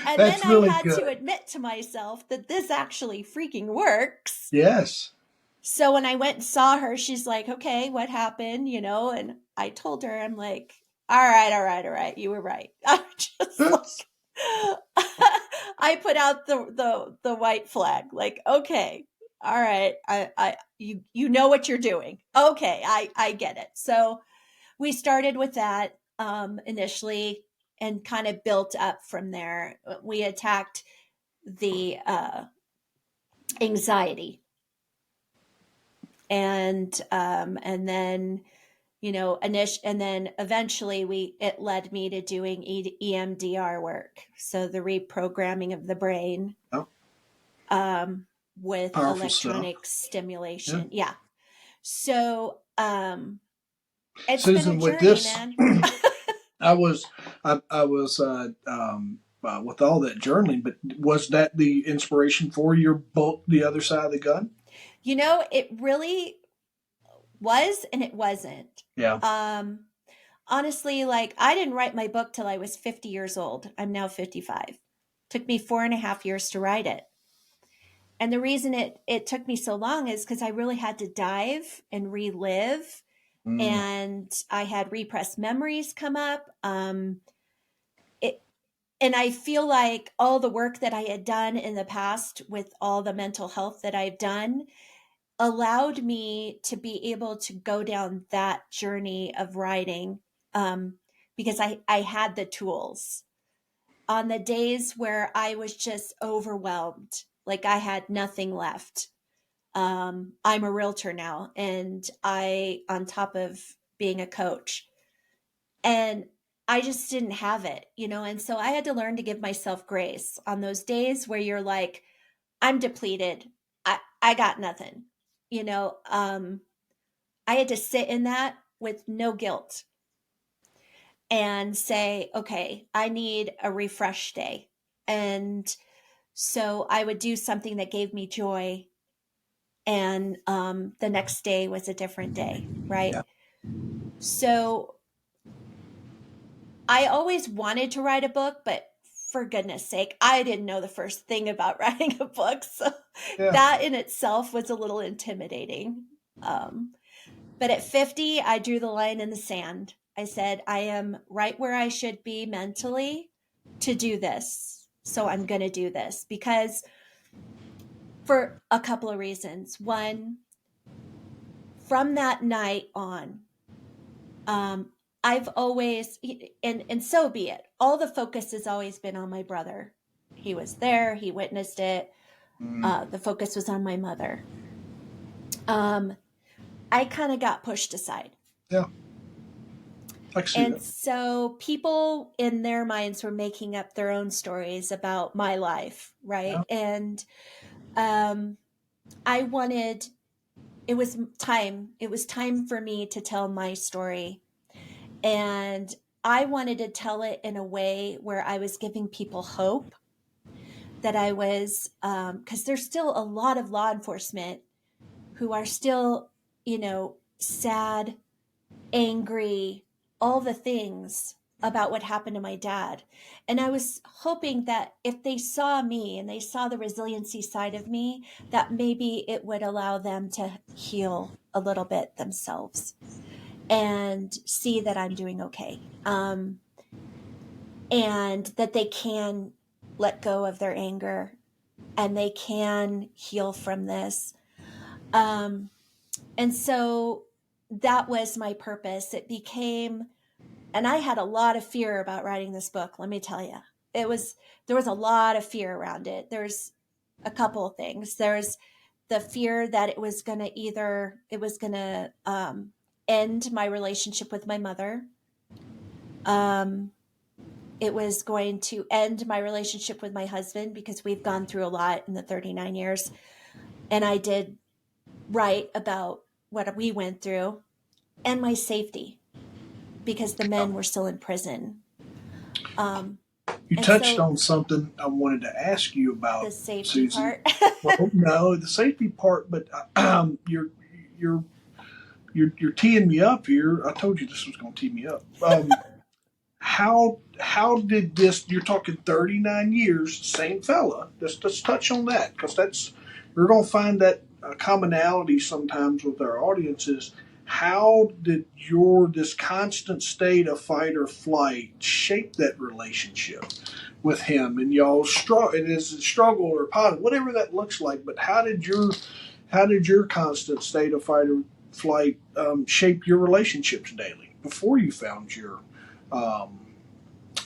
B: And then
A: That's
B: I
A: really
B: had
A: good.
B: to admit to myself that this actually freaking works.
A: Yes.
B: So when I went and saw her, she's like, okay, what happened? And I told her, I'm like, all right. You were right. I'm just like, I put out the white flag, like, okay, all right. You know what you're doing. Okay. I get it. So we started with that, initially, and kind of built up from there. We attacked the, anxiety, and then, and then eventually it led me to doing EMDR work, so the reprogramming of the brain,
A: Oh,
B: um, with
A: powerful stuff.
B: electronic
A: Yeah.
B: stimulation. Yeah. So it's been a
A: Susan, with
B: journey,
A: this,
B: man.
A: I was, I was, with all that journaling, but was that the inspiration for your book, The Other Side of the Gun?
B: It really was, and it wasn't.
A: Yeah.
B: Um, Honestly, like, I didn't write my book till I was 50 years old. I'm now 55. Took me 4.5 years to write it. And the reason it took me so long is because I really had to dive and relive,
A: Mm,
B: and I had repressed memories come up. It And I feel like all the work that I had done in the past with all the mental health that I've done allowed me to be able to go down that journey of writing, because I had the tools. On the days where I was just overwhelmed, like I had nothing left. I'm a realtor now, and on top of being a coach, and I just didn't have it, and so I had to learn to give myself grace on those days where you're like, I'm depleted. I got nothing, you know. I had to sit in that with no guilt and say, okay, I need a refresh day. And so I would do something that gave me joy. And the next day was a different day, right?
A: yeah.
B: So I always wanted to write a book, but for goodness sake, I didn't know the first thing about writing a book. So
A: Yeah.
B: that in itself was a little intimidating. Um, But at 50, I drew the line in the sand. I said, I am right where I should be mentally to do this. So I'm going to do this, because for a couple of reasons. One, from that night on, um, I've always, and so be it. All the focus has always been on my brother. He was there, he witnessed it.
A: Mm,
B: The focus was on my mother. Um, I kind of got pushed aside.
A: yeah. I can see
B: And
A: that.
B: so people in their minds were making up their own stories about my life, right?
A: Yeah.
B: And um, I wanted, it was time for me to tell my story. And I wanted to tell it in a way where I was giving people hope, that I was, because there's still a lot of law enforcement who are still, sad, angry, all the things about what happened to my dad. And I was hoping that if they saw me and they saw the resiliency side of me, that maybe it would allow them to heal a little bit themselves and see that I'm doing okay. And that they can let go of their anger and they can heal from this. Um, and so that was my purpose. It became, and I had a lot of fear about writing this book, let me tell you. There was a lot of fear around it. There's a couple of things. There's the fear that it was going to end my relationship with my mother. Um, it was going to end my relationship with my husband because we've gone through a lot in the 39 years. And I did write about what we went through, and my safety because the men were still in prison. Um,
A: You
B: and
A: touched
B: so
A: on something I wanted to ask you
B: the
A: about,
B: safety
A: Susie.
B: part.
A: Well, no, the safety part, but you're you're teeing me up here. I told you this was going to tee me up. How did this? You're talking 39 years, same fella. Let's touch on that because that's we're going to find that commonality sometimes with our audiences. How did your this constant state of fight or flight shape that relationship with him and y'all struggle? It is a struggle or positive, whatever that looks like. But how did your constant state of fight or flight shape your relationships daily before you found um,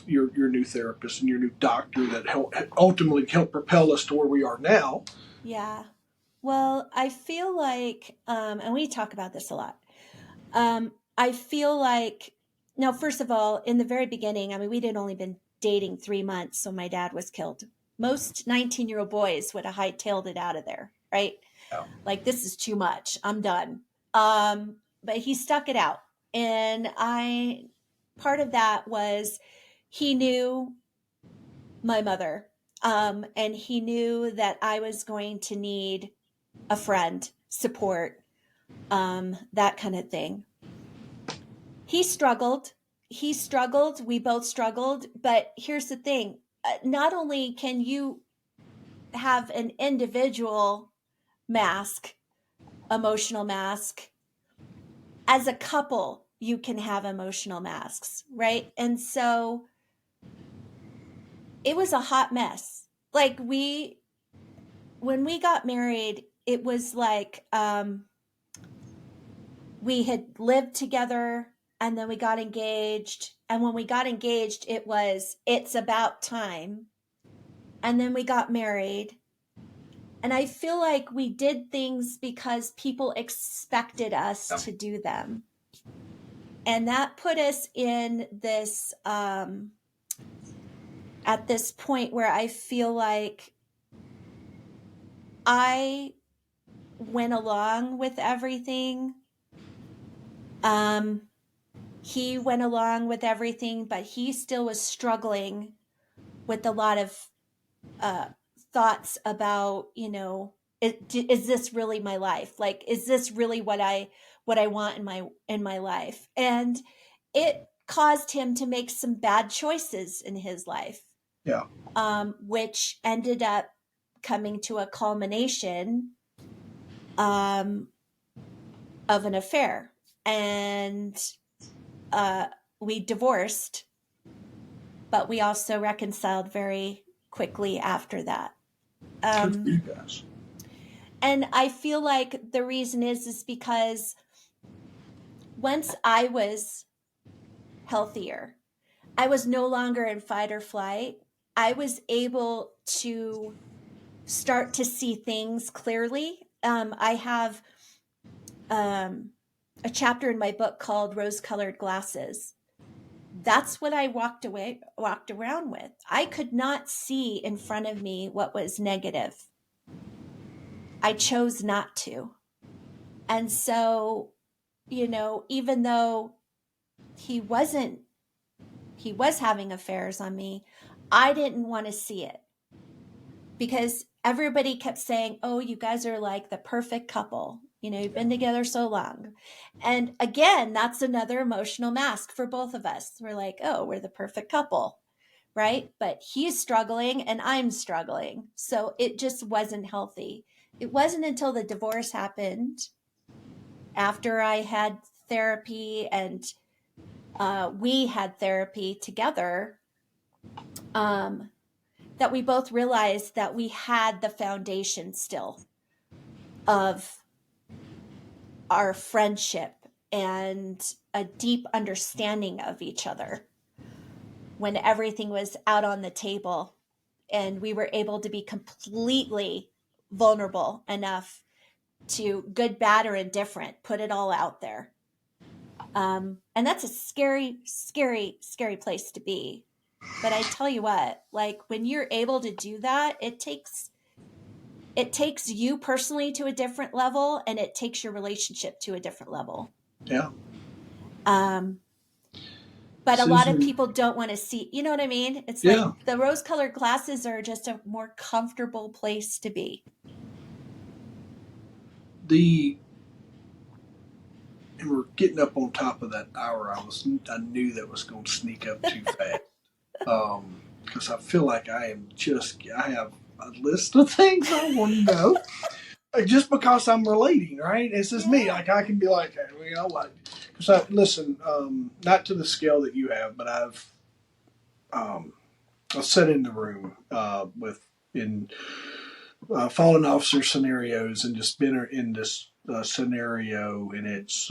A: your new therapist and your new doctor that ultimately helped propel us to where we are now?
B: Yeah. Well, I feel like, and we talk about this a lot. I feel like, now, first of all, in the very beginning, I mean, we'd only been dating 3 months, so my dad was killed. Most 19-year-old boys would have hightailed it out of there, right?
A: Yeah.
B: Like, this is too much. I'm done. But he stuck it out. And part of that was he knew my mother. And he knew that I was going to need a friend, support, that kind of thing. He struggled. He struggled. We both struggled. But here's the thing, not only can you have an individual mask, emotional mask, as a couple, you can have emotional masks, right? And so it was a hot mess. Like, when we got married, it was like, we had lived together and then we got engaged. And when we got engaged, it's about time. And then we got married. And I feel like we did things because people expected us to do them. And that put us in this, at this point where I feel like I went along with everything. Um, he went along with everything, but he still was struggling with a lot of uh, thoughts about, is this really my life? Like, is this really what I want in my life? And it caused him to make some bad choices in his life,
A: Yeah.
B: which ended up coming to a culmination um, of an affair. And uh, we divorced, but we also reconciled very quickly after that.
A: Good for
B: Um,
A: you guys.
B: and I feel like the reason is because once I was healthier, I was no longer in fight or flight. I was able to start to see things clearly. I have um, a chapter in my book called Rose Colored Glasses. That's what I walked around with. I could not see in front of me what was negative. I chose not to. And so, even though he wasn't he was having affairs on me, I didn't want to see it because everybody kept saying, "Oh, you guys are like the perfect couple. You've been together so long." And again, that's another emotional mask for both of us. We're like, "Oh, we're the perfect couple." Right? But he's struggling and I'm struggling. So it just wasn't healthy. It wasn't until the divorce happened, after I had therapy and we had therapy together, um, that we both realized that we had the foundation still of our friendship and a deep understanding of each other when everything was out on the table and we were able to be completely vulnerable enough to good, bad, or indifferent, put it all out there. And that's a scary, scary, scary place to be. But I tell you what, like when you're able to do that, it takes you personally to a different level, and it takes your relationship to a different level.
A: Yeah.
B: Um, but a lot of
A: Susan.
B: people don't want to see, you know what I mean? It's like
A: Yeah.
B: the rose colored glasses are just a more comfortable place to be.
A: The and we're getting up on top of that hour. I knew that was going to sneak up too fast. Because I feel like I have a list of things I want to know. Just because I'm relating, right? It's just me.
B: Yeah.
A: Like I can be like, hey, you know what? Because I listen, not to the scale that you have, but um, I've sat in the room with in fallen officer scenarios and just been in this scenario, and it's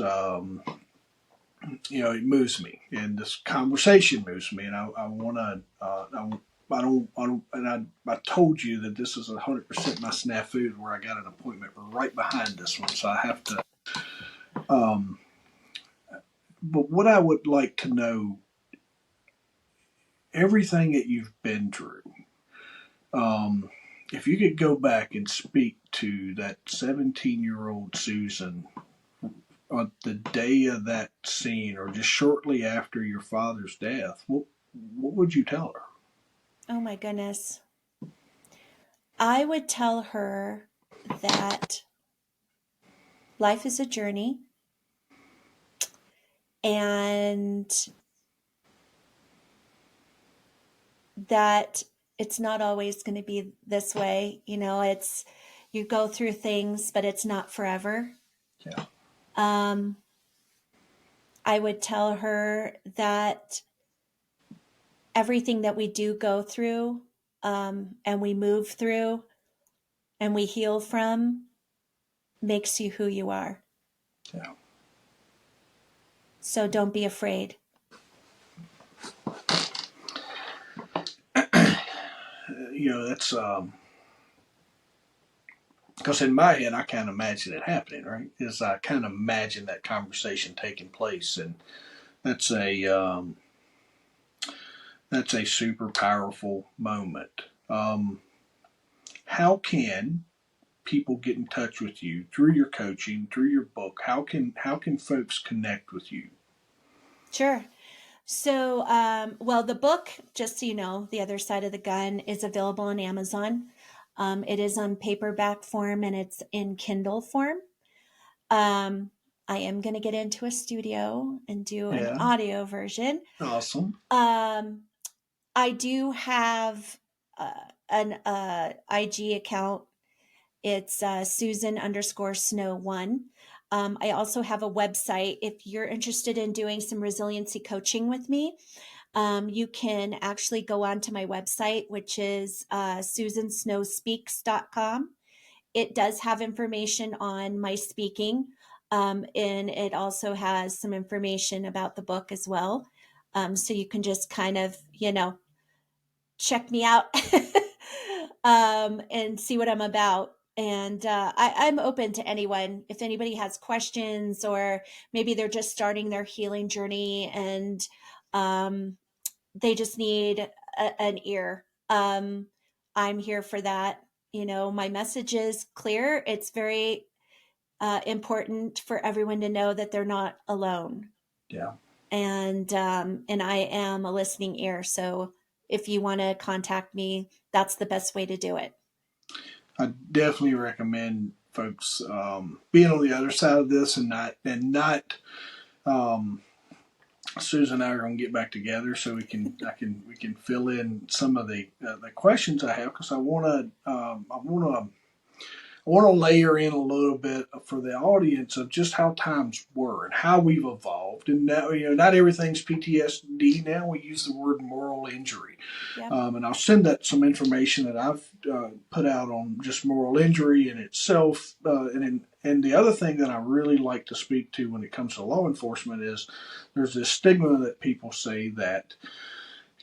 A: it moves me, and this conversation moves me, and I want to. I don't, and I told you that this is 100% my snafu where I got an appointment right behind this one, so I have to. Um, but what I would like to know, everything that you've been through, um, if you could go back and speak to that 17-year-old Susan on the day of that scene, or just shortly after your father's death, what would you tell her?
B: Oh my goodness. I would tell her that life is a journey and that it's not always going to be this way. It's you go through things, but it's not forever.
A: Yeah,
B: Um, I would tell her that everything that we do go through and we move through and we heal from makes you who you are.
A: yeah.
B: So don't be afraid.
A: That's because in my head I kind of imagine it happening. Right? Is I kind of imagine that conversation taking place, and that's a um, that's a super powerful moment. How can people get in touch with you through your coaching, through your book? How can folks connect with you?
B: Sure. So, well, the book, just so you know, The Other Side of the Gun is available on Amazon. It is on paperback form and it's in Kindle form. Um, I am going to get into a studio and do an
A: Yeah,
B: audio version.
A: awesome.
B: Um, I do have an IG account. It's Susan underscore Snow one. I also have a website. If you're interested in doing some resiliency coaching with me, you can actually go onto my website, which is susansnowspeaks.com. It does have information on my speaking, and it also has some information about the book as well. So you can just kind of, check me out and see what I'm about. And I'm open to anyone. If anybody has questions, or maybe they're just starting their healing journey and um, they just need an ear. I'm here for that. My message is clear. It's very important for everyone to know that they're not alone.
A: Yeah,
B: And I am a listening ear. So if you want to contact me, that's the best way to do it.
A: I definitely recommend folks being on the other side of this, and not. Um, Susan and I are going to get back together so we can fill in some of the questions I have, because I want to I want to layer in a little bit for the audience of just how times were and how we've evolved. And now, not everything's PTSD. Now we use the word moral injury.
B: Yep.
A: And I'll send that some information that I've put out on just moral injury in itself. And the other thing that I really like to speak to when it comes to law enforcement is there's this stigma that people say that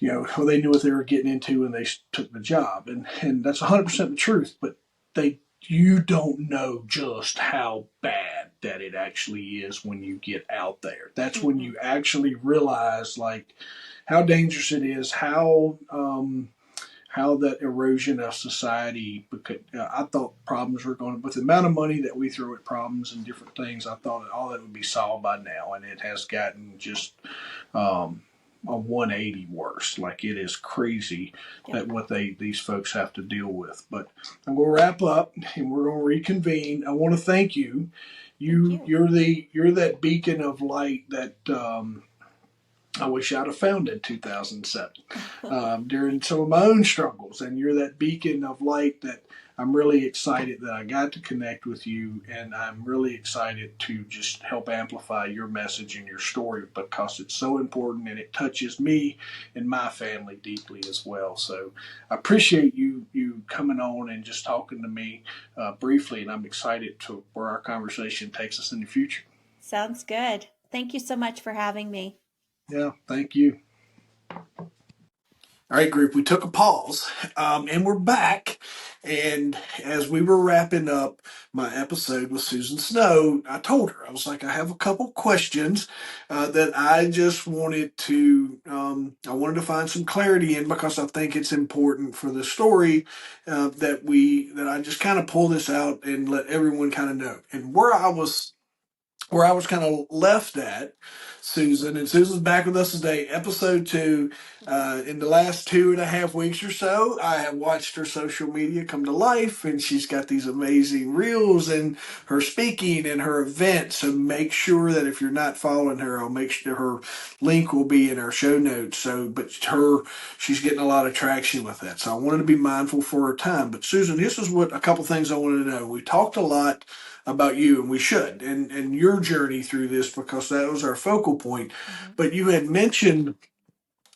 A: well, they knew what they were getting into when they took the job, and that's 100% the truth. But you don't know just how bad that it actually is when you get out there. That's when
B: Mm-mm.
A: you actually realize like how dangerous it is, how that erosion of society. Because I thought problems were going with the amount of money that we throw at problems and different things. I thought all that would be solved by now, and it has gotten just um, a 180 worse. Like it is crazy
B: Yep.
A: that what these folks have to deal with. But I'm going to wrap up and we're going to reconvene. I want to thank you.
B: Thank you.
A: You're that beacon of light that I wish I'd have found in 2007 during some of my own struggles. And you're that beacon of light that I'm really excited that I got to connect with you. And I'm really excited to just help amplify your message and your story because it's so important and it touches me and my family deeply as well. So I appreciate you coming on and just talking to me briefly. And I'm excited to where our conversation takes us in the future.
B: Sounds good. Thank you so much for having me.
A: Yeah, thank you. All right, group, we took a pause and we're back. And as we were wrapping up my episode with Susan Snow, I told her, I was like, I have a couple questions that I just I wanted to find some clarity in because I think it's important for the story that I just kind of pull this out and let everyone kind of know. And where I was kind of left at, Susan, and Susan's back with us today, episode two. In the last 2.5 weeks or so, I have watched her social media come to life, and she's got these amazing reels and her speaking and her events. So make sure that if you're not following her, I'll make sure her link will be in our show notes. She's getting a lot of traction with that. So I wanted to be mindful for her time. But Susan, this is what a couple things I wanted to know. We talked a lot about you, and we should, and your journey through this because that was our focal point.
B: Mm-hmm.
A: But you had mentioned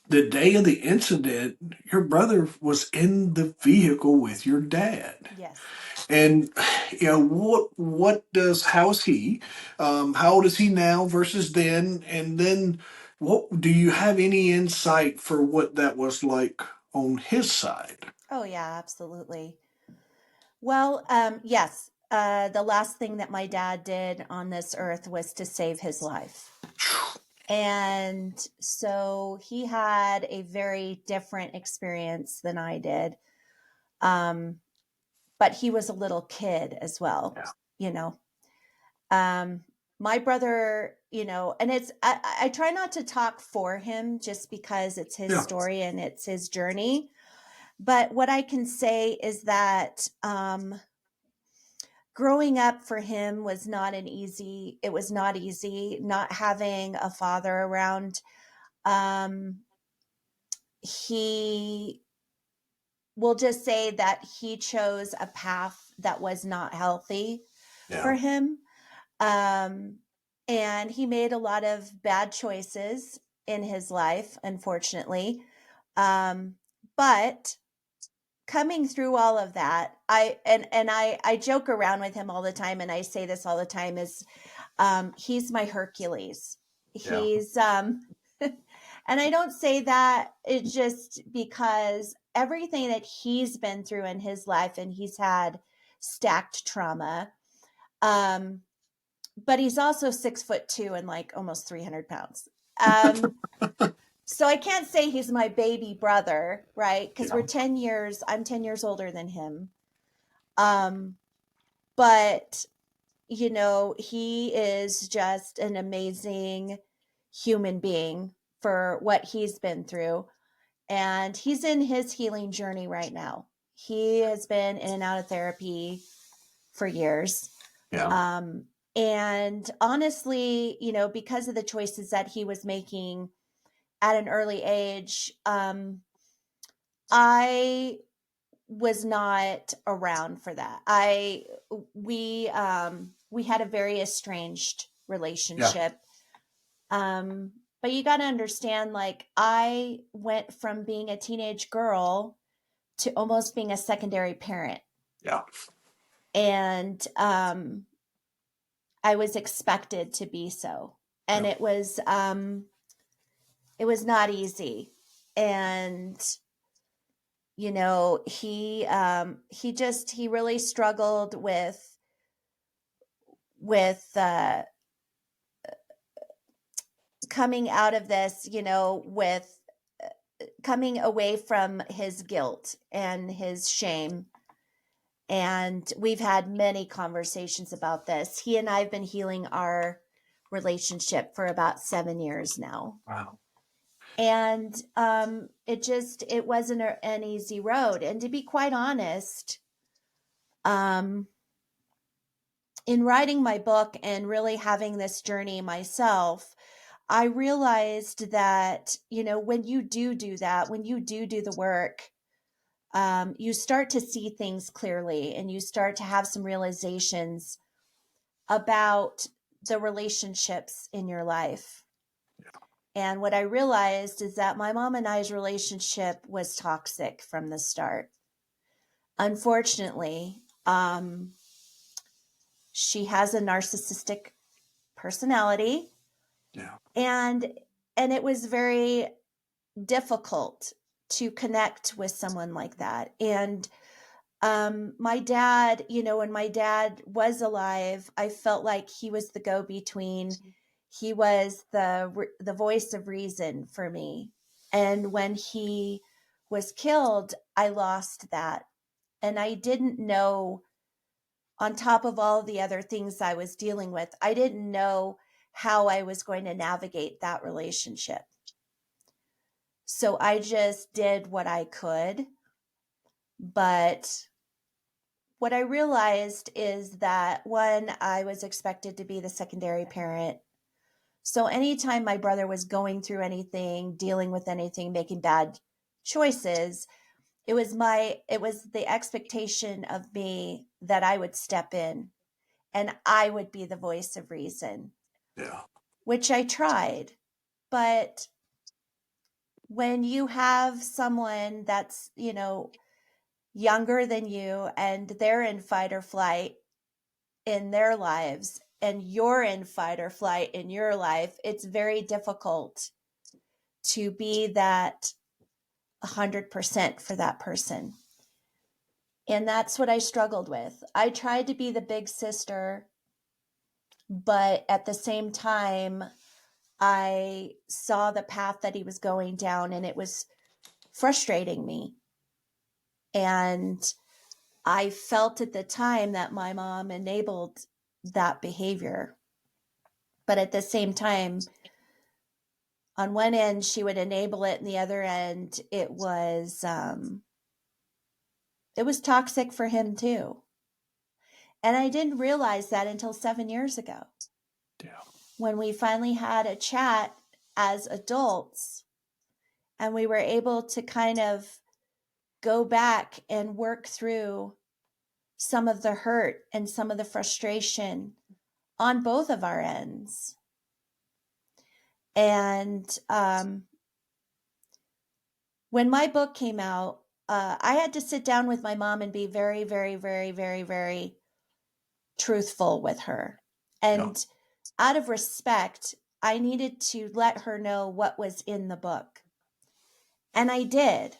A: the day of the incident, your brother was in the vehicle with your dad,
B: Yes.
A: and how is he? How old is he now versus then? And then, what do you have any insight for what that was like on his side?
B: Oh, yeah, absolutely. Well, yes. The last thing that my dad did on this earth was to save his life. And so he had a very different experience than I did. Um, but he was a little kid as well,
A: Yeah,
B: you know. Um, my brother, and I try not to talk for him just because it's his
A: yeah,
B: story and it's his journey. But what I can say is that growing up for him was not it was not easy, not having a father around. Um, he will just say that he chose a path that was not healthy
A: yeah,
B: for him. Um, and he made a lot of bad choices in his life, unfortunately. Um, but coming through all of that, I joke around with him all the time, and I say this all the time is he's my Hercules.
A: yeah.
B: He's and I don't say that it's just because everything that he's been through in his life, and he's had stacked trauma. Um, but he's also 6'2" and like almost 300 pounds. Um, so I can't say he's my baby brother, right? Because I'm 10 years older than him. Um, but he is just an amazing human being for what he's been through. And he's in his healing journey right now. He has been in and out of therapy for years.
A: Yeah.
B: Um, and honestly, because of the choices that he was making at an early age, I was not around for that. We had a very estranged
A: Yeah.
B: relationship. But you got to understand, like, I went from being a teenage girl to almost being a secondary parent.
A: Yeah.
B: And I was expected to be so. And
A: Yeah.
B: it was not easy. And he really struggled with coming out of this, with coming away from his guilt and his shame. And we've had many conversations about this. He and I have been healing our relationship for about 7 years now.
A: Wow.
B: And it wasn't an easy road. And to be quite honest, um, in writing my book and really having this journey myself, I realized that, when you do that, when you do the work, you start to see things clearly and you start to have some realizations about the relationships in your life. And what I realized is that my mom and I's relationship was toxic from the start. Unfortunately, she has a narcissistic personality,
A: Yeah.
B: and it was very difficult to connect with someone like that. And my dad, when my dad was alive, I felt like he was the go-between. He was the voice of reason for me. And when he was killed, I lost that. And I didn't know, on top of all the other things I was dealing with, I didn't know how I was going to navigate that relationship. So I just did what I could. But what I realized is that, one, I was expected to be the secondary parent. So anytime my brother was going through anything, dealing with anything, making bad choices, it was the expectation of me that I would step in and I would be the voice of reason,
A: Yeah.
B: which I tried. But when you have someone that's, younger than you and they're in fight or flight in their lives and you're in fight or flight in your life, it's very difficult to be that 100% for that person. And that's what I struggled with. I tried to be the big sister, but at the same time, I saw the path that he was going down and it was frustrating me. And I felt at the time that my mom enabled that behavior. But at the same time, on one end, she would enable it, and the other end, it was toxic for him too. And I didn't realize that until 7 years ago,
A: Yeah.
B: when we finally had a chat as adults and we were able to kind of go back and work through some of the hurt and some of the frustration on both of our ends. And when my book came out, I had to sit down with my mom and be very, very, very, very, very truthful with her.
A: Yeah.
B: And out of respect, I needed to let her know what was in the book. And I did.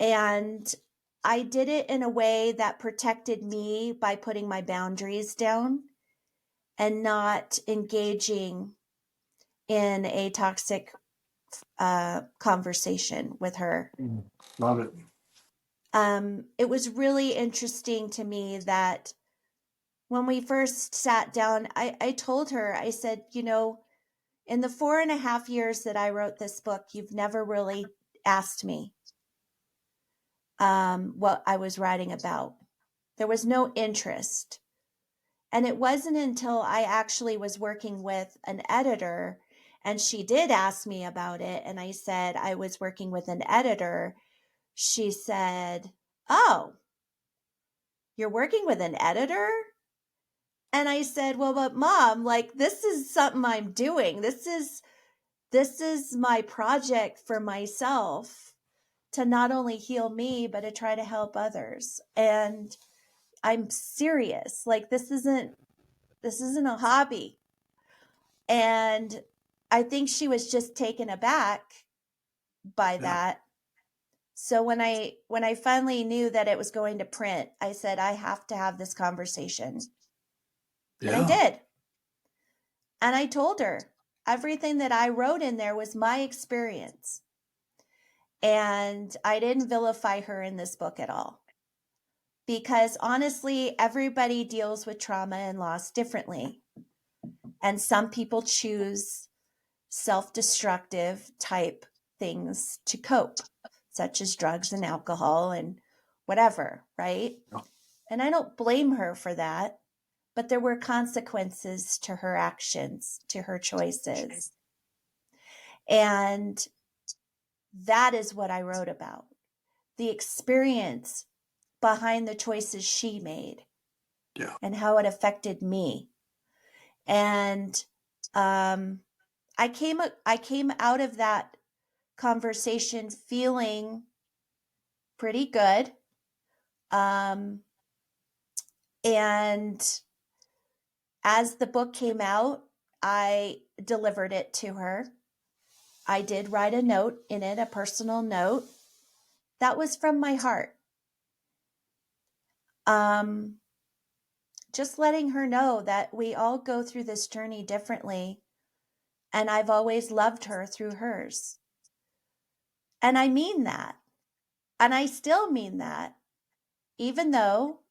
B: And I did it in a way that protected me by putting my boundaries down and not engaging in a toxic conversation with her.
A: Love it.
B: It was really interesting to me that when we first sat down, I told her, I said, in the 4.5 years that I wrote this book, you've never really asked me what I was writing about. There was no interest. And it wasn't until I actually was working with an editor and she did ask me about it. And I said I was working with an editor. she said, "Oh, you're working with an editor?" And I said, "Well, but mom, like this is something I'm doing. This is my project for myself to not only heal me, but to try to help others. And I'm serious. Like this isn't a hobby." And I think she was just taken aback by
A: Yeah.
B: that. So when I finally knew that it was going to print, I said I have to have this conversation. And I
A: Yeah.
B: did. And I told her everything that I wrote in there was my experience. And I didn't vilify her in this book at all. Because honestly, everybody deals with trauma and loss differently. And some people choose self destructive type things to cope, such as drugs and alcohol and whatever, right? And I don't blame her for that, but there were consequences to her actions, to her choices. And that is what I wrote about, the experience behind the choices she made
A: Yeah.
B: and how it affected me. And I came out of that conversation feeling pretty good. Um, and as the book came out, I delivered it to her. I did write a note in it, a personal note that was from my heart. Um, just letting her know that we all go through this journey differently, and I've always loved her through hers. And I mean that. And I still mean that, even though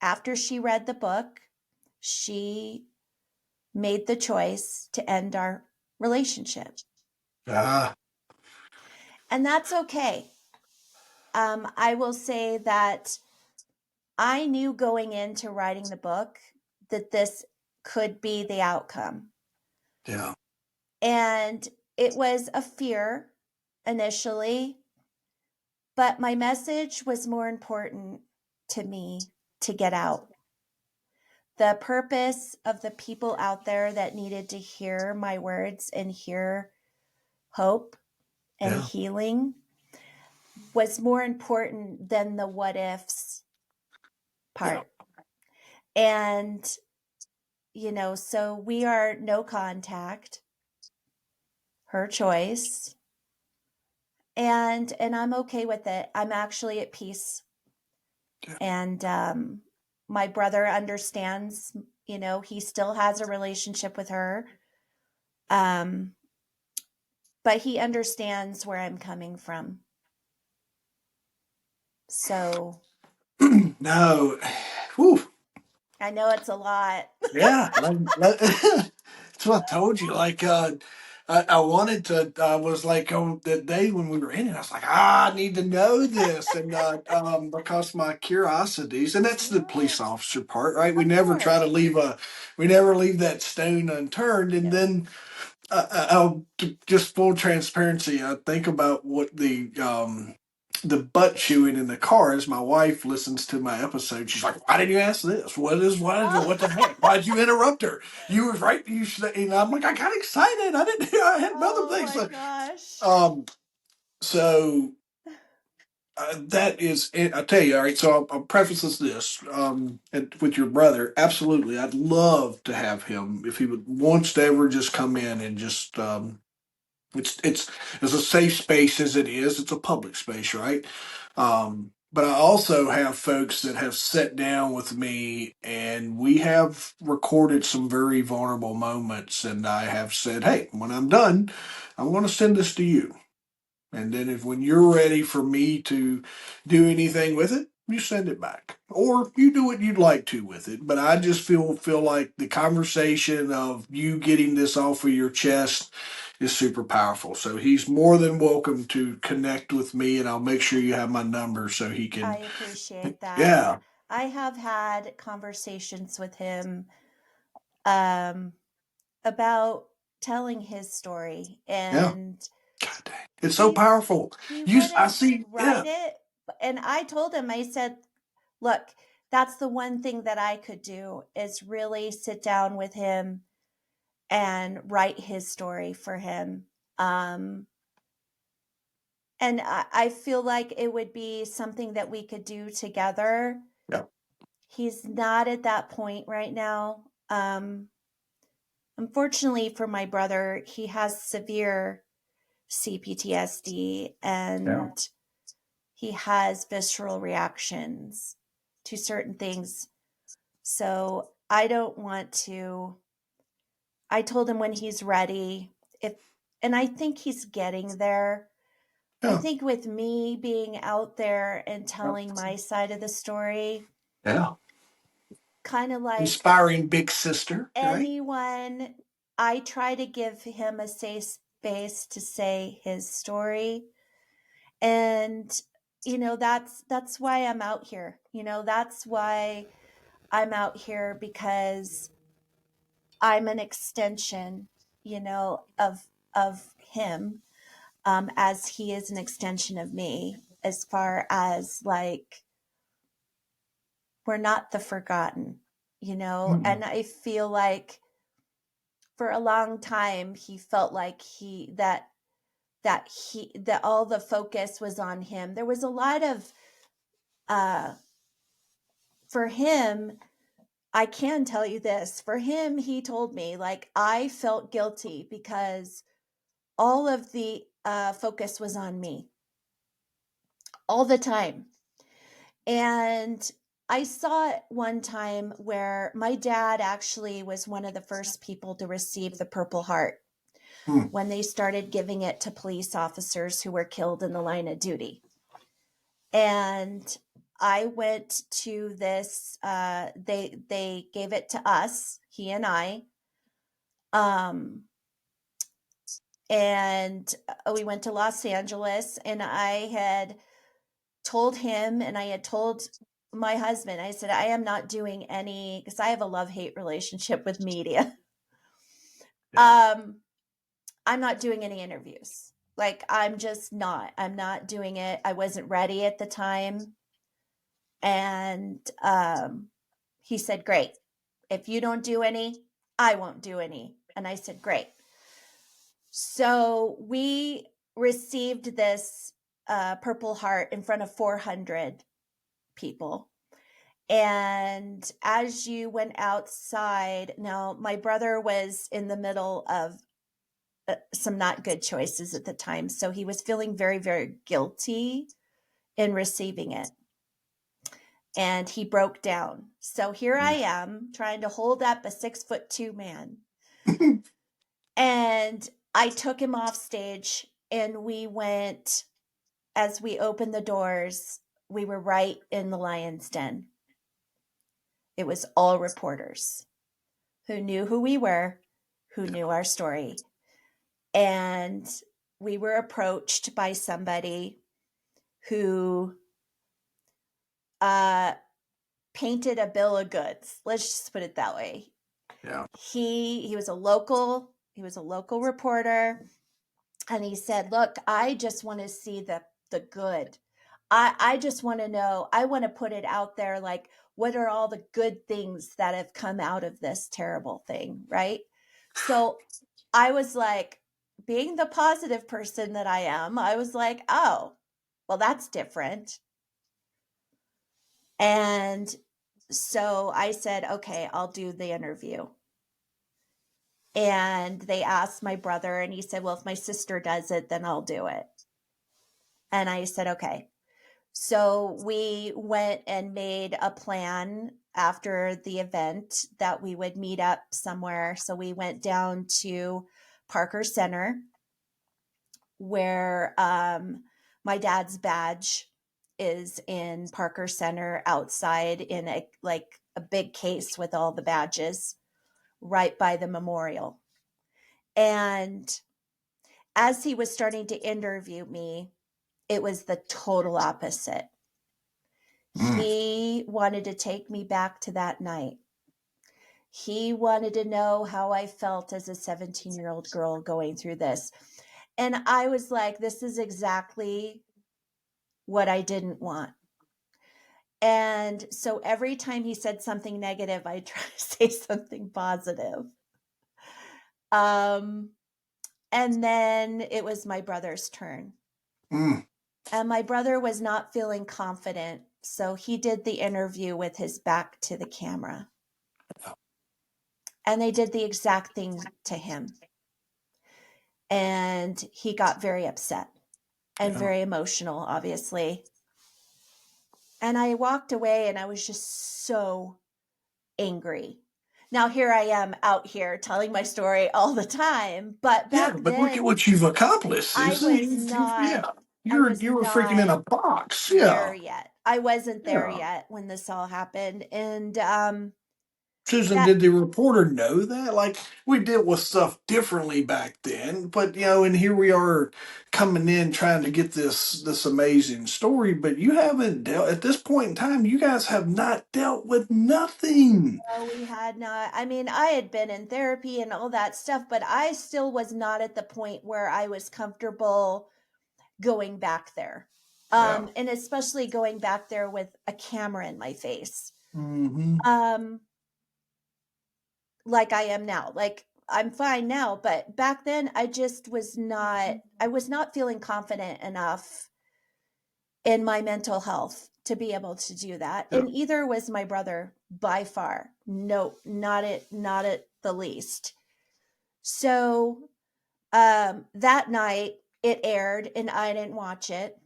B: after she read the book, she made the choice to end our relationship.
A: Ah.
B: And that's okay. I will say that I knew going into writing the book that this could be the outcome.
A: Yeah.
B: And it was a fear initially, but my message was more important to me to get out. The purpose of the people out there that needed to hear my words and hear hope and
A: Yeah.
B: healing was more important than the what ifs
A: Yeah.
B: part. And, so we are no contact, her choice. And I'm okay with it. I'm actually at peace.
A: Yeah.
B: And my brother understands, he still has a relationship with her. Um, but he understands where I'm coming from. So
A: No. Whew.
B: I know it's a lot.
A: Yeah, that's what I told you. Like, I wanted to. I was like on the day when we were in it. I was like, I need to know this, and because my curiosities, and that's the police
B: Yeah,
A: officer part, right?
B: of course.
A: We never leave that stone unturned, and
B: No.
A: then just full transparency. I think about what the butt chewing in the car as my wife listens to my episode. She's like, "Why didn't you ask this? What the heck? Why'd you interrupt her? You was right. You should." And I'm like, I got excited. I didn't. I had other
B: Oh
A: things.
B: my gosh.
A: Um. So that is it. I tell you. All right. So I'll preface this. With your brother, absolutely. I'd love to have him if he would wants to ever just come in and just it's as a safe space as it is. It's a public space, right? But I also have folks that have sat down with me and we have recorded some very vulnerable moments. And I have said, hey, when I'm done, I'm going to send this to you. And then if when you're ready for me to do anything with it, you send it back. Or you do what you'd like to with it. But I just feel like the conversation of you getting this off of your chest is super powerful. So he's more than welcome to connect with me and I'll make sure you have my number so he
B: I
A: can.
B: appreciate that.
A: Yeah.
B: I have had conversations with him um, about telling his story.
A: Yeah.
B: And
A: God dang. It's so
B: he
A: powerful.
B: he
A: I
B: wouldn't
A: see. Yeah.
B: write it, and I told him, I said, look, that's the one thing that I could do is really sit down with him and write his story for him. Um, and I feel like it would be something that we could do together.
A: Yeah.
B: He's not at that point right now. Unfortunately for my brother, he has severe CPTSD
A: Yeah.
B: and he has visceral reactions to certain things. So I don't want to. I told him when he's ready, if, and I think he's getting there. I
A: Yeah.
B: think with me being out there and
A: Yeah.
B: telling my side of the story,
A: Yeah.
B: kind of like
A: Inspiring big sister, right?
B: anyone, I try to give him a safe space to say his story. And that's why I'm out here. That's why I'm out here, because I'm an extension, of him, as he is an extension of me, as far as like we're not the forgotten,
A: Mm-mm.
B: and I feel like for a long time he felt like that all the focus was on him. There was a lot of uh for him, I can tell you this. For him, he told me, like, I felt guilty because all of the focus was on me all the time. And I saw it one time where my dad actually was one of the first people to receive the Purple Heart
A: Mm.
B: when they started giving it to police officers who were killed in the line of duty. And I went to this. They gave it to us, he and I, um, and we went to Los Angeles. And I had told him, and I had told my husband, I said, I am not doing any, because I have a love hate relationship with media.
A: Yeah.
B: Um, I'm not doing any interviews. Like, I'm just not. I'm not doing it. I wasn't ready at the time. And he said, great. If you don't do any, I won't do any. And I said, great. So we received this Purple Heart in front of 400 people. And as you went outside, now my brother was in the middle of some not good choices at the time. So he was feeling very, very guilty in receiving it. And he broke down. So here I am trying to hold up a 6'2" man. And I took him off stage and we went, as we opened the doors, we were right in the lion's den. It was all reporters who knew who we were, who knew our story. And we were approached by somebody who uh, painted a bill of goods. Let's just put it that way.
A: Yeah.
B: He was a local reporter, and he said, "Look, I just want to see the good. I just want to know. I want to put it out there. Like, what are all the good things that have come out of this terrible thing, right?" So I was like, being the positive person that I am, I was like, "Oh, well, that's different." And so I said, "Okay, I'll do the interview." And they asked my brother, and he said, "Well, if my sister does it, then I'll do it." And I said, "Okay." So we went and made a plan after the event that we would meet up somewhere. So we went down to Parker Center, where my dad's badge is in Parker Center outside in a big case with all the badges right by the memorial. And as he was starting to interview me, it was the total opposite.
A: Mm.
B: He wanted to take me back to that night. He wanted to know how I felt as a 17-year-old girl going through this. And I was like, this is exactly what I didn't want. And so every time he said something negative, I try to say something positive. Um, and then it was my brother's turn.
A: Mm.
B: And my brother was not feeling confident. So he did the interview with his back to the camera. And they did the exact thing to him. And he got very upset and
A: Yeah.
B: very emotional, obviously. And I walked away and I was just so angry. Now, here I am out here telling my story all the time. But
A: Yeah,
B: back
A: but look at
B: then,
A: what you've accomplished,
B: I
A: Susan.
B: was not,
A: Yeah,
B: I was
A: you were freaking in
B: not
A: a box.
B: there
A: Yeah,
B: yet. I wasn't there
A: yeah.
B: yet when this all happened. And
A: Susan,
B: that,
A: did the reporter know that? Like, we dealt with stuff differently back then, but and here we are coming in trying to get this amazing story, but you haven't dealt at this point in time, you guys have not dealt with nothing.
B: we had not, I mean, I had been in therapy and all that stuff, but I still was not at the point where I was comfortable going back there.
A: Yeah.
B: And especially going back there with a camera in my face.
A: Mm-hmm.
B: Um, like I am now. Like I'm fine now, but back then I was not feeling confident enough in my mental health to be able to do that.
A: Yeah.
B: And either was my brother by far. No, not at the least. So that night it aired and I didn't watch it.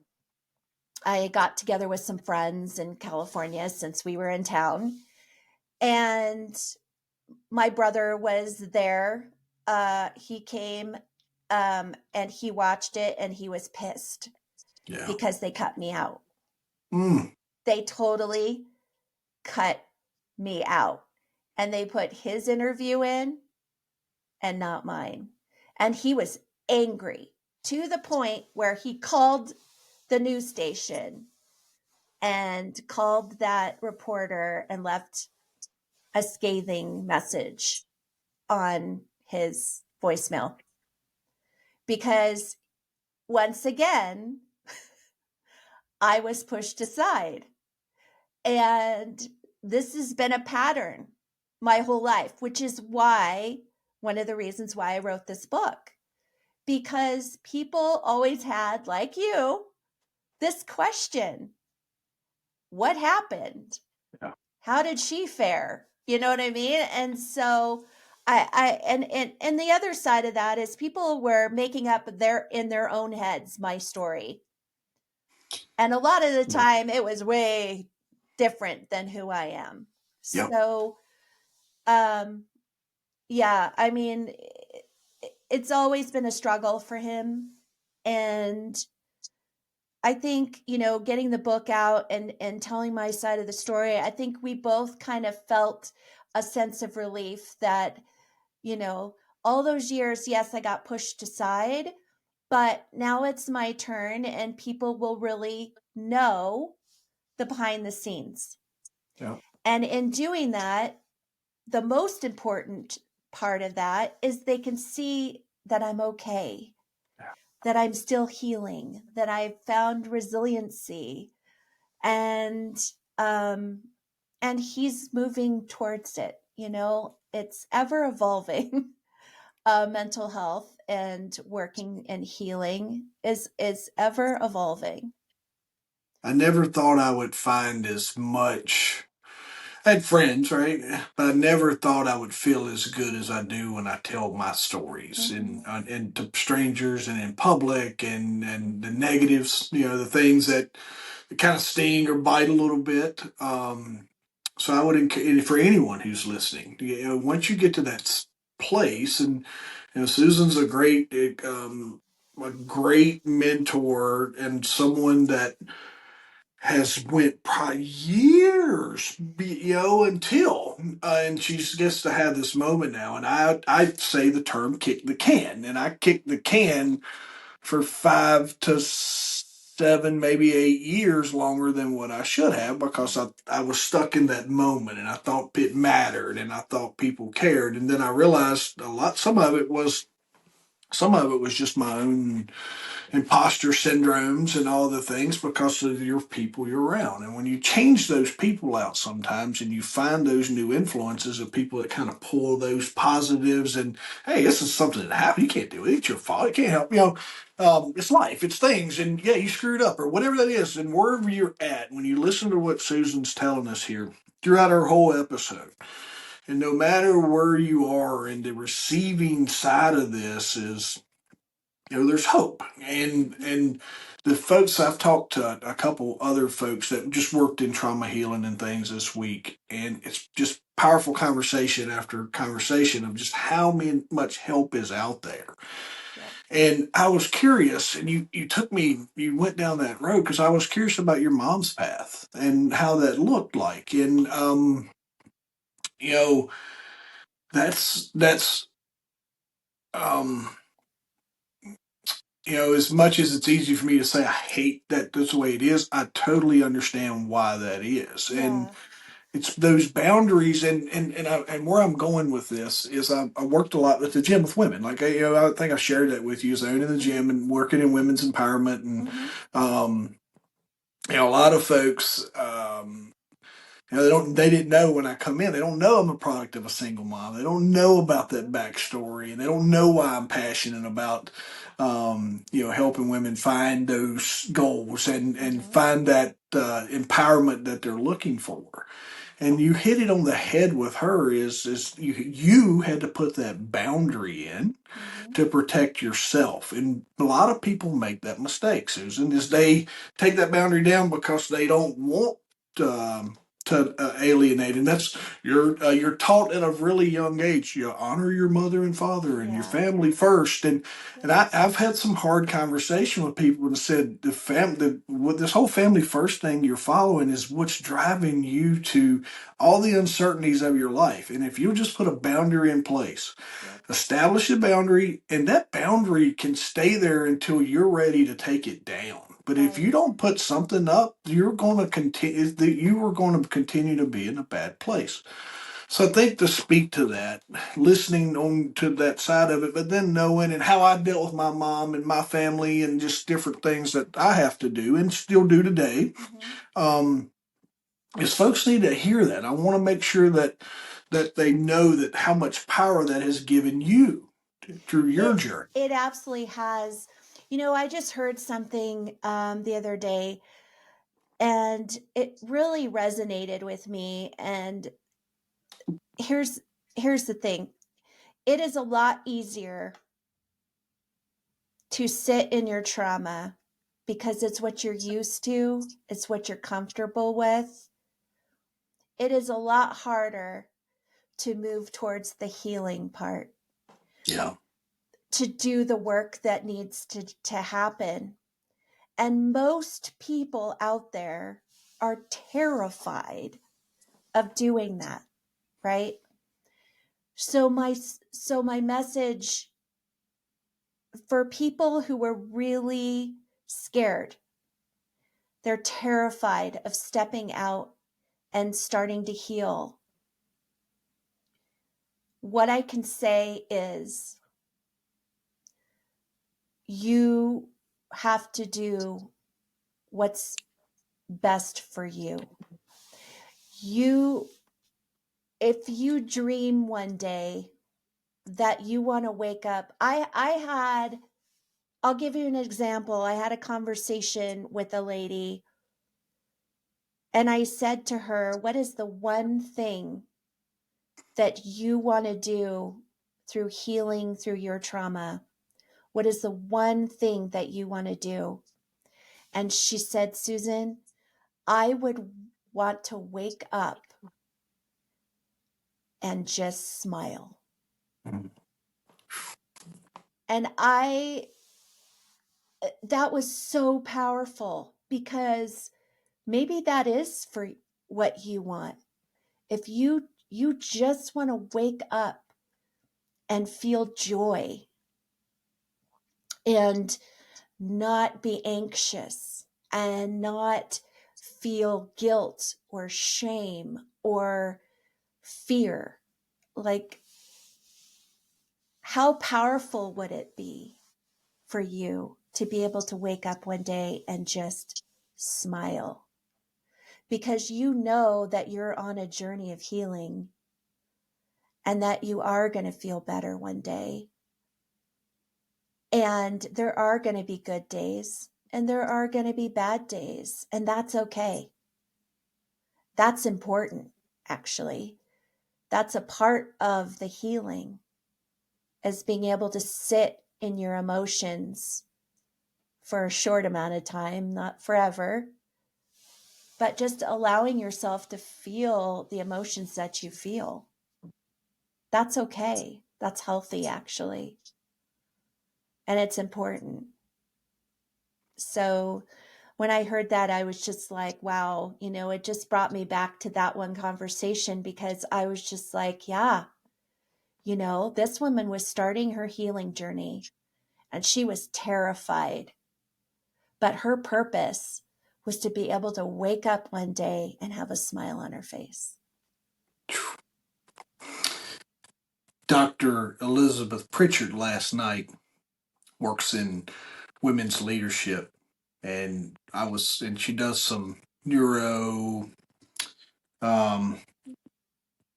B: I got together with some friends in California since we were in town, and my brother was there. He came and he watched it and he was pissed
A: Yeah.
B: because they cut me out.
A: Mm.
B: They totally cut me out. And they put his interview in and not mine. And he was angry to the point where he called the news station and called that reporter and left a scathing message on his voicemail because once again, I was pushed aside. And this has been a pattern my whole life, which is why one of the reasons why I wrote this book, because people always had, like you, this question: what happened?
A: Yeah.
B: How did she fare? You know what I mean? And so and the other side of that is people were making up in their own heads my story. And a lot of the
A: Yeah.
B: time it was way different than who I am.
A: Yep.
B: So, um, yeah, I mean, it's always been a struggle for him. And I think, getting the book out and telling my side of the story, I think we both kind of felt a sense of relief that, you know, all those years, yes, I got pushed aside, but now it's my turn and people will really know the behind the scenes.
A: Yeah.
B: And in doing that, the most important part of that is they can see that I'm okay,
A: Yeah.
B: that I'm still healing, that I've found resiliency, and um and he's moving towards it. It's ever evolving. Mental health and working and healing is ever evolving.
A: I never thought I would find as much. I had friends, right? But I never thought I would feel as good as I do when I tell my stories
B: Mhm.
A: and to strangers and in public and the negatives, the things that kind of sting or bite a little bit. So I would encourage for anyone who's listening, once you get to that place, and Susan's a great mentor and someone that has went probably years, until and she gets to have this moment now. And I say the term "kick the can," and I kicked the can for 5 to 7, maybe 8 years longer than what I should have because I was stuck in that moment and I thought it mattered and I thought people cared, and then I realized some of it was Some of it was just my own imposter syndromes and all the things because of your people you're around. And when you change those people out sometimes and you find those new influences of people that kind of pull those positives and, hey, this is something that happened. You can't do it. It's your fault. You can't help. It's life. It's things. And yeah, you screwed up or whatever that is. And wherever you're at, when you listen to what Susan's telling us here throughout our whole episode, and no matter where you are in the receiving side of this is, there's hope. And the folks I've talked to a couple other folks that just worked in trauma healing and things this week, and it's just powerful conversation after conversation of just how much help is out there.
B: Yep.
A: And I was curious, and you went down that road because I was curious about your mom's path and how that looked like. And you know, that's um as much as it's easy for me to say I hate that that's the way it is, I totally understand why that is. And
B: Yeah.
A: it's those boundaries and where I'm going with this is I worked a lot at the gym with women. Like I think I shared that with you as I own in the
B: Mm-hmm.
A: gym and working in women's empowerment and
B: Mm-hmm.
A: um a lot of folks they didn't know when I come in. They don't know I'm a product of a single mom. They don't know about that backstory, and they don't know why I'm passionate about, helping women find those goals and
B: Mm-hmm.
A: find that empowerment that they're looking for. And you hit it on the head with her. Is you had to put that boundary in
B: Mm-hmm.
A: to protect yourself. And a lot of people make that mistake, Susan, is they take that boundary down because they don't want to alienate. And that's you're taught at a really young age. You honor your mother and father and your
B: Yeah.
A: family first. And
B: Yes.
A: I've had some hard conversation with people that said with this whole family first thing you're following is what's driving you to all the uncertainties of your life. And if you just put a boundary in place,
B: Yep.
A: establish a boundary, and that boundary can stay there until you're ready to take it down. But if you
B: Right.
A: don't put something up, you're going to continue. You are going to continue to be in a bad place. So I think to speak to that, listening on to that side of it, but then knowing and how I dealt with my mom and my family and just different things that I have to do and still do today,
B: Mm-hmm.
A: um, is folks need to hear that. I want to make sure that they know that how much power that has given you through your
B: It
A: journey.
B: it absolutely has. I just heard something the other day, and it really resonated with me. And here's here's the thing: it is a lot easier to sit in your trauma because it's what you're used to, it's what you're comfortable with. It is a lot harder to move towards the healing part,
A: Yeah.
B: to do the work that needs to happen. And most people out there are terrified of doing that, right? So my message for people who are really scared, they're terrified of stepping out and starting to heal. What I can say is you have to do what's best for you. You If you dream one day that you want to wake up, I'll give you an example. I had a conversation with a lady and I said to her, "What is the one thing that you want to do through healing through your trauma? What is the one thing that you want to do?" And she said, "Susan, I would want to wake up and just smile."
A: Mhm.
B: And that was so powerful because maybe that is for what you want. If you just want to wake up and feel joy and not be anxious and not feel guilt or shame or fear, like how powerful would it be for you to be able to wake up one day and just smile? Because you know that you're on a journey of healing and that you are going to feel better one day. And there are going to be good days and there are going to be bad days, and that's okay. That's important, actually. That's a part of the healing, is being able to sit in your emotions for a short amount of time, not forever, but just allowing yourself to feel the emotions that you feel. That's okay. That's healthy, actually. And it's important. So when I heard that, I was just like, wow, it just brought me back to that one conversation, because I was just like, yeah, this woman was starting her healing journey and she was terrified. But her purpose was to be able to wake up one day and have a smile on her face.
A: Dr. Elizabeth Pritchard last night works in women's leadership, and she does some neuro, um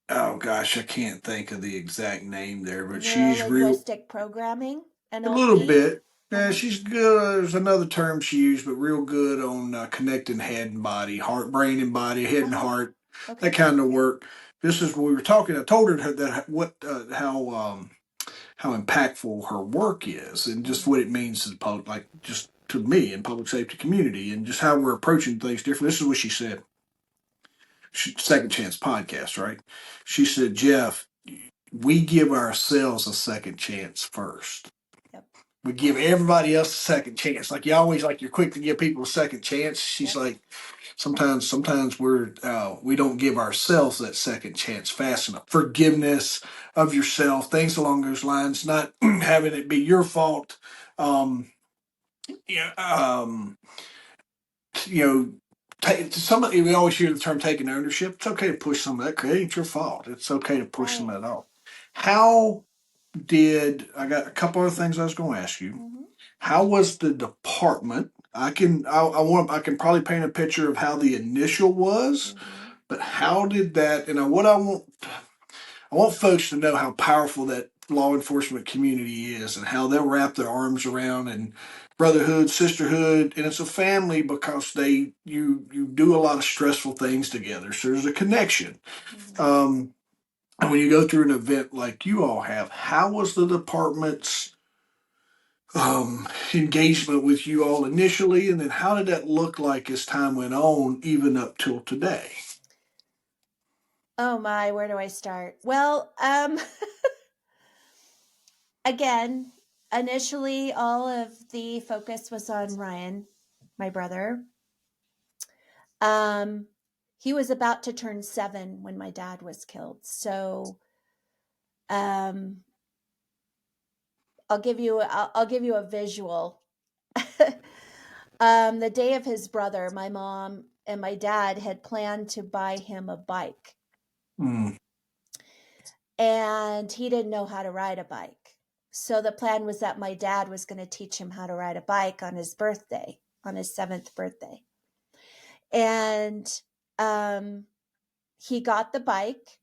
A: oh gosh, I can't think of the exact name there, but she's real.
B: Neuro-linguistic programming,
A: A little
B: NLP.
A: bit. Yeah,
B: Uh-huh.
A: she's good. There's another term she used, but real good on connecting head and body, heart, brain, and body, head and
B: Uh-huh.
A: heart, that
B: Okay.
A: kind of work. This is when we were talking. I told her that how impactful her work is, and just
B: Mm-hmm.
A: what it means to the public, like just to me in public safety community, and just how we're approaching things different. This is what she said. Second Chance podcast, right? She said, Jeff, we give ourselves a second chance first.
B: Yep.
A: We give everybody else a second chance. Like you always, like you're quick to give people a second chance. She's
B: Yep.
A: like, sometimes we don't give ourselves that second chance fast enough. Forgiveness of yourself, things along those lines, not having it be your fault. Um, yeah, you know, somebody, we always hear the term taking ownership. It's okay to push some of that. It ain't your fault. It's okay to push some
B: Right.
A: of that off. How did I got a couple other things I was going to ask you?
B: Mm-hmm.
A: How was the department? I can probably paint a picture of how the initial was,
B: Mm-hmm.
A: but how did that? And what I want folks to know how powerful that law enforcement community is, and how they'll wrap their arms around and brotherhood, sisterhood, and it's a family because you do a lot of stressful things together. So there's a connection.
B: Mm-hmm.
A: Um, and when you go through an event like you all have, how was the department's engagement with you all initially, and then how did that look like as time went on, even up till today?
B: Oh my, where do I start? Well, again, initially all of the focus was on Ryan, my brother. Um, he was about to turn 7 when my dad was killed. So, um, I'll give you a visual. The day of his brother, my mom and my dad had planned to buy him a bike,
A: Mm,
B: and he didn't know how to ride a bike. So the plan was that my dad was going to teach him how to ride a bike on his birthday, on his 7th birthday. And um, he got the bike,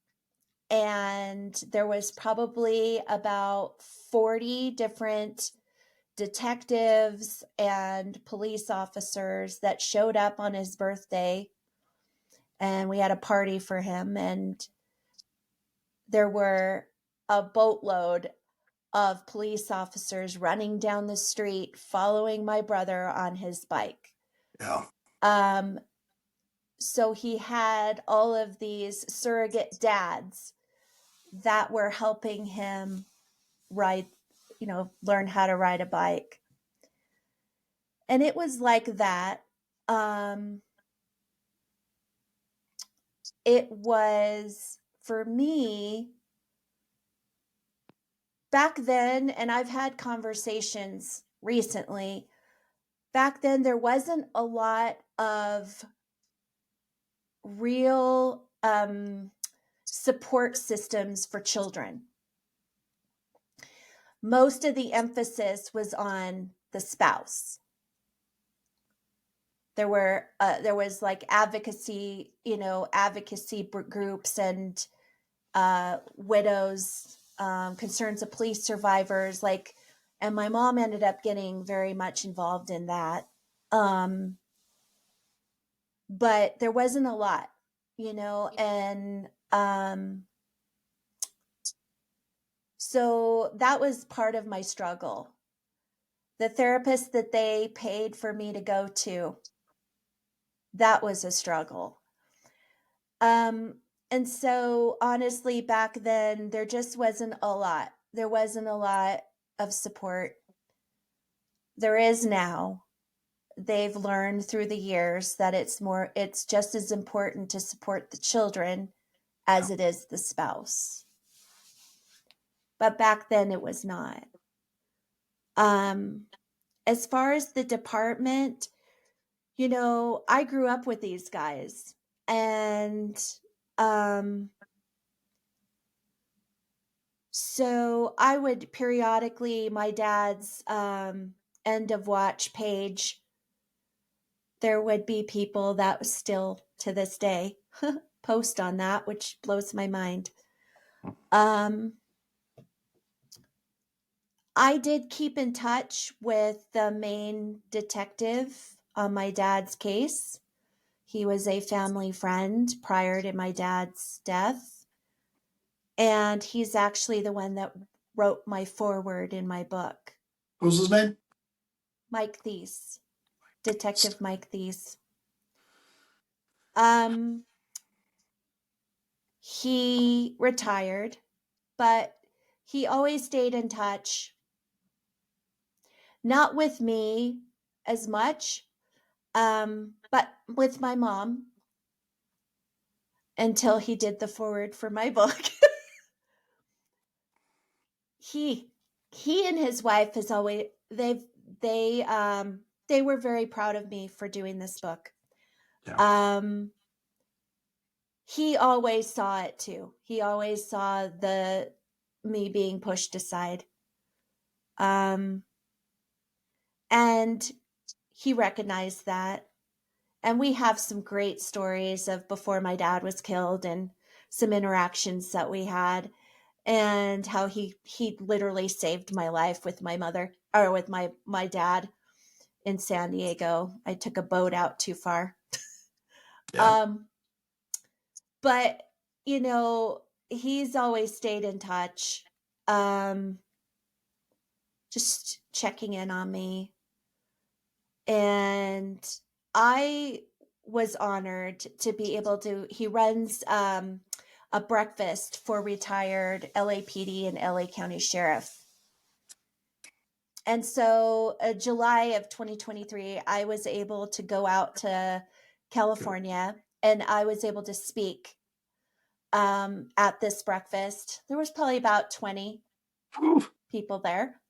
B: and there was probably about 40 different detectives and police officers that showed up on his birthday, and we had a party for him, and there were a boatload of police officers running down the street following my brother on his bike.
A: yeah,
B: um so he had all of these surrogate dads that were helping him ride, learn how to ride a bike. And it was like that. um it was, for me, back then, and I've had conversations recently, back then there wasn't a lot of real support systems for children. most of the emphasis was on the spouse. There was like advocacy, advocacy groups and widows, concerns of police survivors, like, and my mom ended up getting very much involved in that. Um, but there wasn't a lot, and so that was part of my struggle. The therapist that they paid for me to go to, that was a struggle. Um, and so honestly, back then, there just wasn't a lot. There wasn't a lot of support. There is now. They've learned through the years that it's just as important to support the children
A: Yeah.
B: as it is the spouse. But back then it was not. Um, as far as the department, I grew up with these guys, and um, so I would periodically, my dad's end of watch page, there would be people that still to this day post on that, which blows my mind. Um, I did keep in touch with the main detective on my dad's case. He was a family friend prior to my dad's death. And he's actually the one that wrote my foreword in my book.
A: What was his name?
B: Mike Thies, Detective Mike Thies. Um, he retired, but he always stayed in touch. Not with me as much, but with my mom until he did the foreword for my book. he he and his wife has always they were very proud of me for doing this book.
A: Yeah.
B: Um, he always saw it too. He always saw the me being pushed aside. Um, and he recognized that. And we have some great stories of before my dad was killed and some interactions that we had, and how he literally saved my life with my mother, or with my dad in San Diego. I took a boat out too far.
A: Yeah.
B: Um, but he's always stayed in touch. Um, just checking in on me. And I was honored to be able to, he runs a breakfast for retired LAPD and LA County Sheriff. And so, July of 2023, I was able to go out to California, and I was able to speak at this breakfast. There was probably about 20
A: Whew.
B: people there.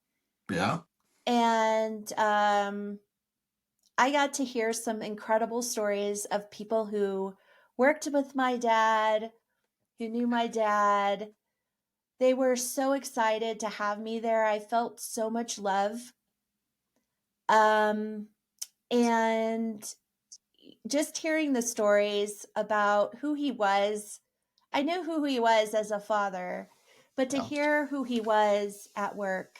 A: Yeah.
B: And I got to hear some incredible stories of people who worked with my dad, who knew my dad. They were so excited to have me there. I felt so much love. Um, and just hearing the stories about who he was, I knew who he was as a father, but to
A: Yeah.
B: hear who he was at work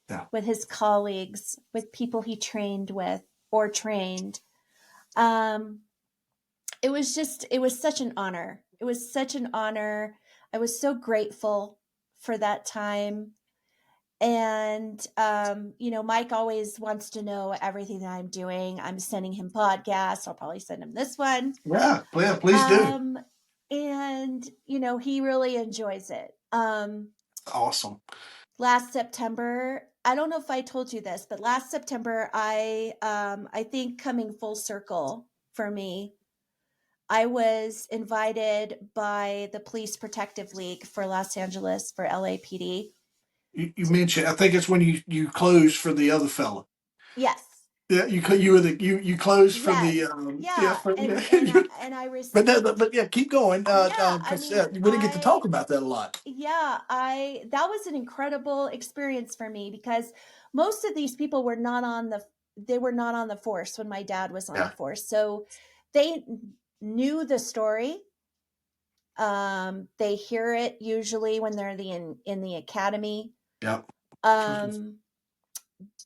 A: Yeah.
B: with his colleagues, with people he trained with or trained, um, it was such an honor. It was such an honor. I was so grateful for that time. And Mike always wants to know everything that I'm doing. I'm sending him podcasts. I'll probably send him this one.
A: Yeah. Yeah. Please do.
B: um and he really enjoys it.
A: Awesome.
B: Last September, I don't know if I told you this, but last September, I think, coming full circle for me, I was invited by the Police Protective League for Los Angeles, for LAPD.
A: You mentioned, I think it's when you closed for the other fella.
B: Yes.
A: Yeah, you were the you closed for the
B: Yes.
A: yeah
B: Yeah.
A: for,
B: And
A: yeah.
B: I
A: But
B: respect.
A: no, but yeah, keep going.
B: Yeah. I
A: 'Cause,
B: mean,
A: we didn't get to talk about that a lot.
B: that was an incredible experience for me because most of these people were not on the force when my dad was on the
A: Yeah,
B: force. So they knew the story. They hear it usually when they're in the academy.
A: yeah,
B: Um,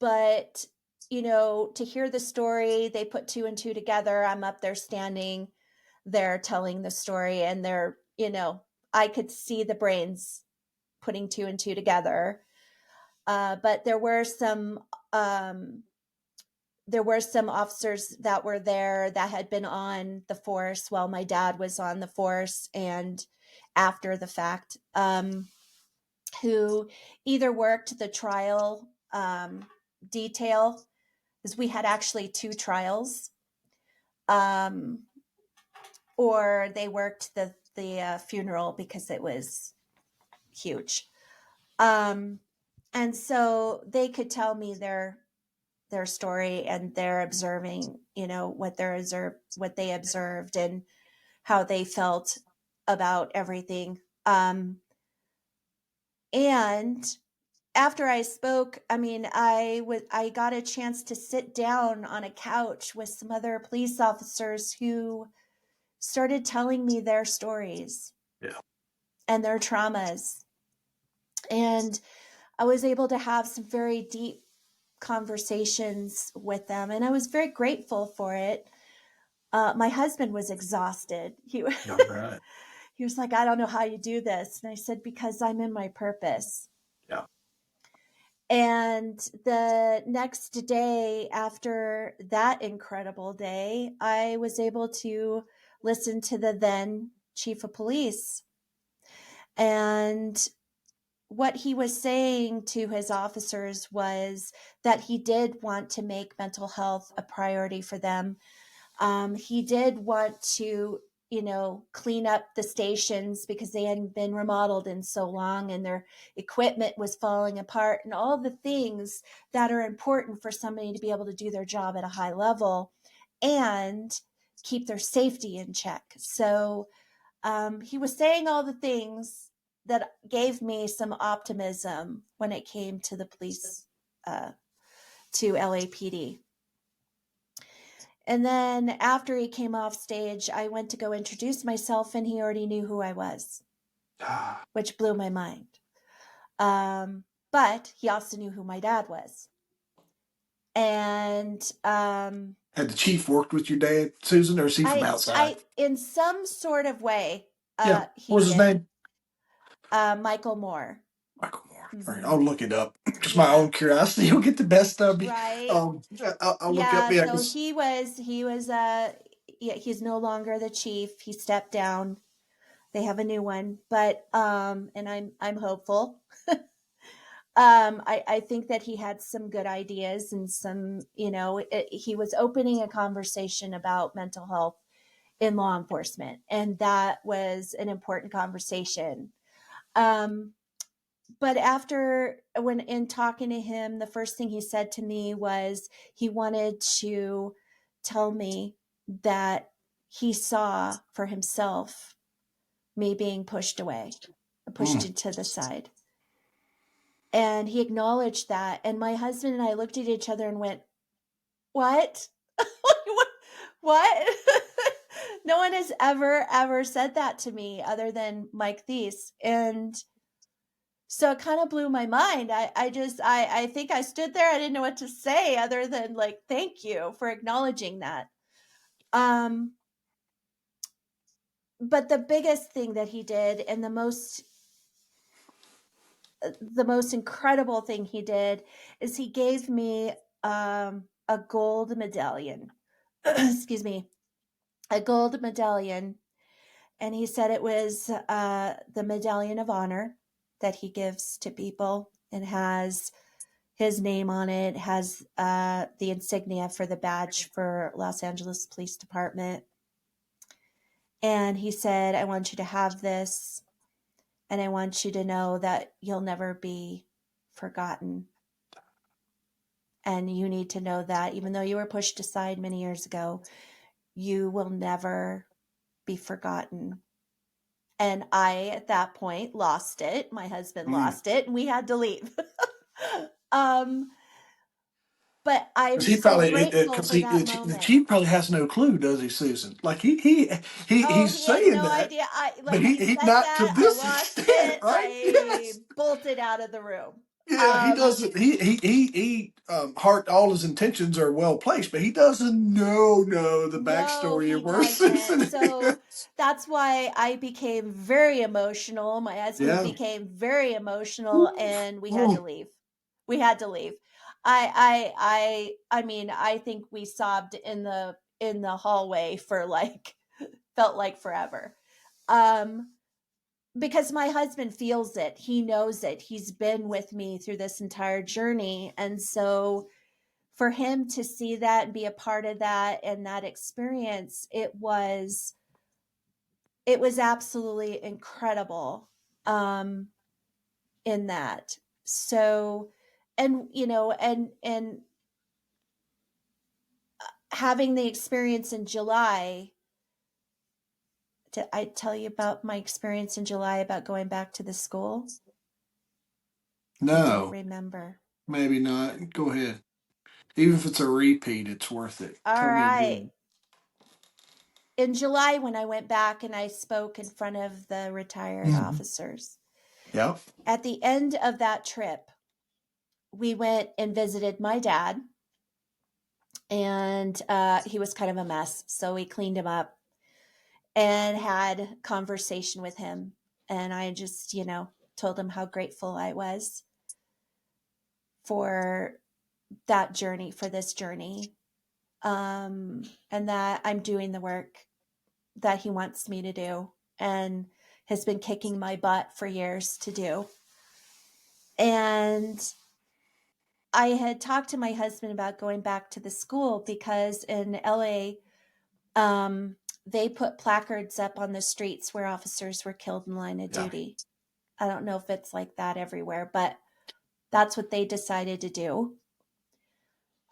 B: but to hear the story, they put two and two together. I'm up there standing, they're telling the story, and I could see the brains putting two and two together. But um, there were some officers that were there that had been on the force while my dad was on the force and after the fact, who either worked the trial detail, because we had actually two trials, um, or they worked the funeral because it was huge. And so they could tell me their story, and they're observing, what they observed and how they felt about everything. And after I spoke, I mean, I got a chance to sit down on a couch with some other police officers who started telling me their stories
A: yeah.
B: and their traumas. And I was able to have some very deep conversations with them, and I was very grateful for it. My husband was exhausted.
A: All right.
B: He was like, "I don't know how you do this," and I said, "Because I'm in my purpose."
A: Yeah.
B: And the next day after that incredible day, I was able to listen to the then chief of police. And what he was saying to his officers was that he did want to make mental health a priority for them. He did want to, clean up the stations because they hadn't been remodeled in so long and their equipment was falling apart, and all the things that are important for somebody to be able to do their job at a high level and keep their safety in check. So he was saying all the things that gave me some optimism when it came to the police, uh, to LAPD. And then after he came off stage, I went to go introduce myself, and he already knew who I was,
A: Ah,
B: which blew my mind. But he also knew who my dad was. And
A: had the chief worked with your dad, Susan, or is he from outside?
B: in some sort of way,
A: Yeah. What
B: he
A: was his
B: did.
A: name?
B: Michael Moore.
A: Michael Moore. All right,
B: Mm-hmm.
A: I'll look it up. Just my
B: Yeah.
A: own curiosity. You'll get the best of me.
B: Right.
A: I'll look up.
B: Yeah.
A: Yeah,
B: So
A: 'cause-
B: yeah, he's no longer the chief. He stepped down. They have a new one, but and I'm hopeful. I think that he had some good ideas and some, he was opening a conversation about mental health in law enforcement, and that was an important conversation. Um, but when in talking to him, the first thing he said to me was he wanted to tell me that he saw for himself me being pushed away, pushed
A: mm,
B: into the side. And he acknowledged that. And my husband and I looked at each other and went, "What? What?" No one has ever said that to me other than Mike Thies. And so it kind of blew my mind. I think I stood there. I didn't know what to say other than like, thank you for acknowledging that. Um, but the biggest thing that he did, and the most incredible thing he did, is he gave me a gold medallion. Excuse me, a gold medallion, and he said it was the medallion of honor that he gives to people, and has his name on it, has the insignia for the badge for Los Angeles Police Department. And he said, "I want you to have this, and I want you to know that you'll never be forgotten." And you need to know that even though you were pushed aside many years ago, you will never be forgotten. And I, at that point, lost it. My husband
A: Mm.
B: lost it, and we had to leave. um, but
A: Because
B: I'm
A: he
B: so
A: probably,
B: grateful
A: because
B: for that
A: the
B: moment.
A: chief probably has no clue, does he, Susan? Like
B: Oh,
A: he's
B: he had
A: saying
B: no
A: that,
B: idea. I
A: but
B: When he
A: he
B: said
A: not to
B: that, I
A: this
B: lost
A: extent,
B: it.
A: right?
B: I
A: Yes.
B: bolted out of the room.
A: Yeah, he
B: Um,
A: doesn't. He heart. All his intentions are well placed, but he doesn't know the
B: no,
A: backstory
B: he
A: of where
B: doesn't.
A: Susan
B: So
A: is.
B: that's why I became very emotional. My husband
A: Yeah.
B: became very emotional,
A: Ooh,
B: and we had to
A: ooh.
B: leave. We had to leave. I mean, I think we sobbed in the hallway for like felt like forever. Um, because my husband feels it. He knows it. He's been with me through this entire journey. And so for him to see that and be a part of that and that experience, it was absolutely incredible in that. So and you know and having the experience in July, did I tell you about my experience in July about going back to the school? I don't
A: No,
B: remember.
A: maybe not. Go ahead. Even if it's a repeat, it's worth it.
B: All
A: Tell me
B: right.
A: again.
B: In July, when I went back and I spoke in front of the retired
A: Mhm.
B: officers,
A: Yeah.
B: at the end of that trip, we went and visited my dad, and he was kind of a mess. So we cleaned him up and had conversation with him. And I just, told him how grateful I was for that journey, for this journey, and that I'm doing the work that he wants me to do and has been kicking my butt for years to do. And I had talked to my husband about going back to the school because in LA, they put placards up on the streets where officers were killed in line of
A: Yeah.
B: duty. I don't know if it's like that everywhere, but that's what they decided to do.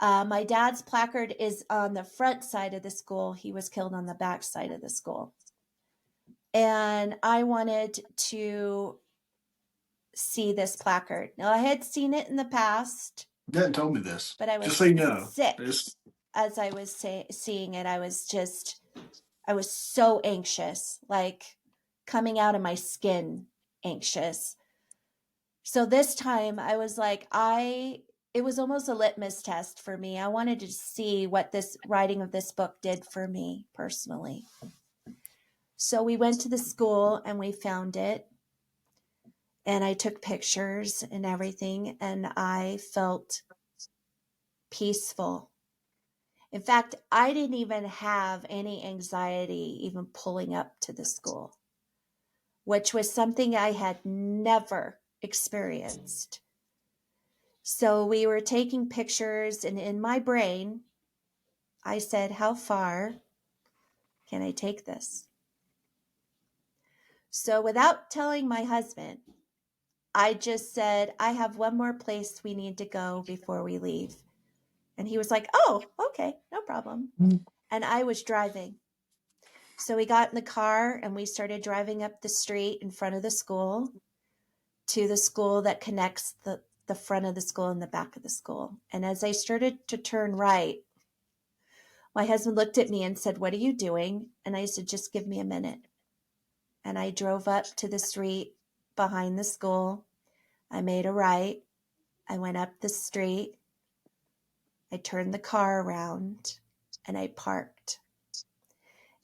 B: My dad's placard is on the front side of the school. He was killed on the back side of the school. And I wanted to see this placard. Now, I had seen it in the past,
A: You hadn't told me this.
B: but I
A: Just so
B: was
A: you know.
B: sick
A: This.
B: as I was seeing it. I was so anxious, like coming out of my skin anxious. So this time I was like, it was almost a litmus test for me. I wanted to see what this writing of this book did for me personally. So we went to the school and we found it, and I took pictures and everything, and I felt peaceful. In fact, I didn't even have any anxiety even pulling up to the school, which was something I had never experienced. So we were taking pictures, and in my brain, I said, how far can I take this? So without telling my husband, I just said, I have one more place we need to go before we leave. And he was like, oh, okay, no problem. And I was driving. So we got in the car and we started driving up the street in front of the school to the school that connects the front of the school and the back of the school. And as I started to turn right, my husband looked at me and said, what are you doing? And I said, just give me a minute. And I drove up to the street behind the school. I made a right. I went up the street. I turned the car around and I parked.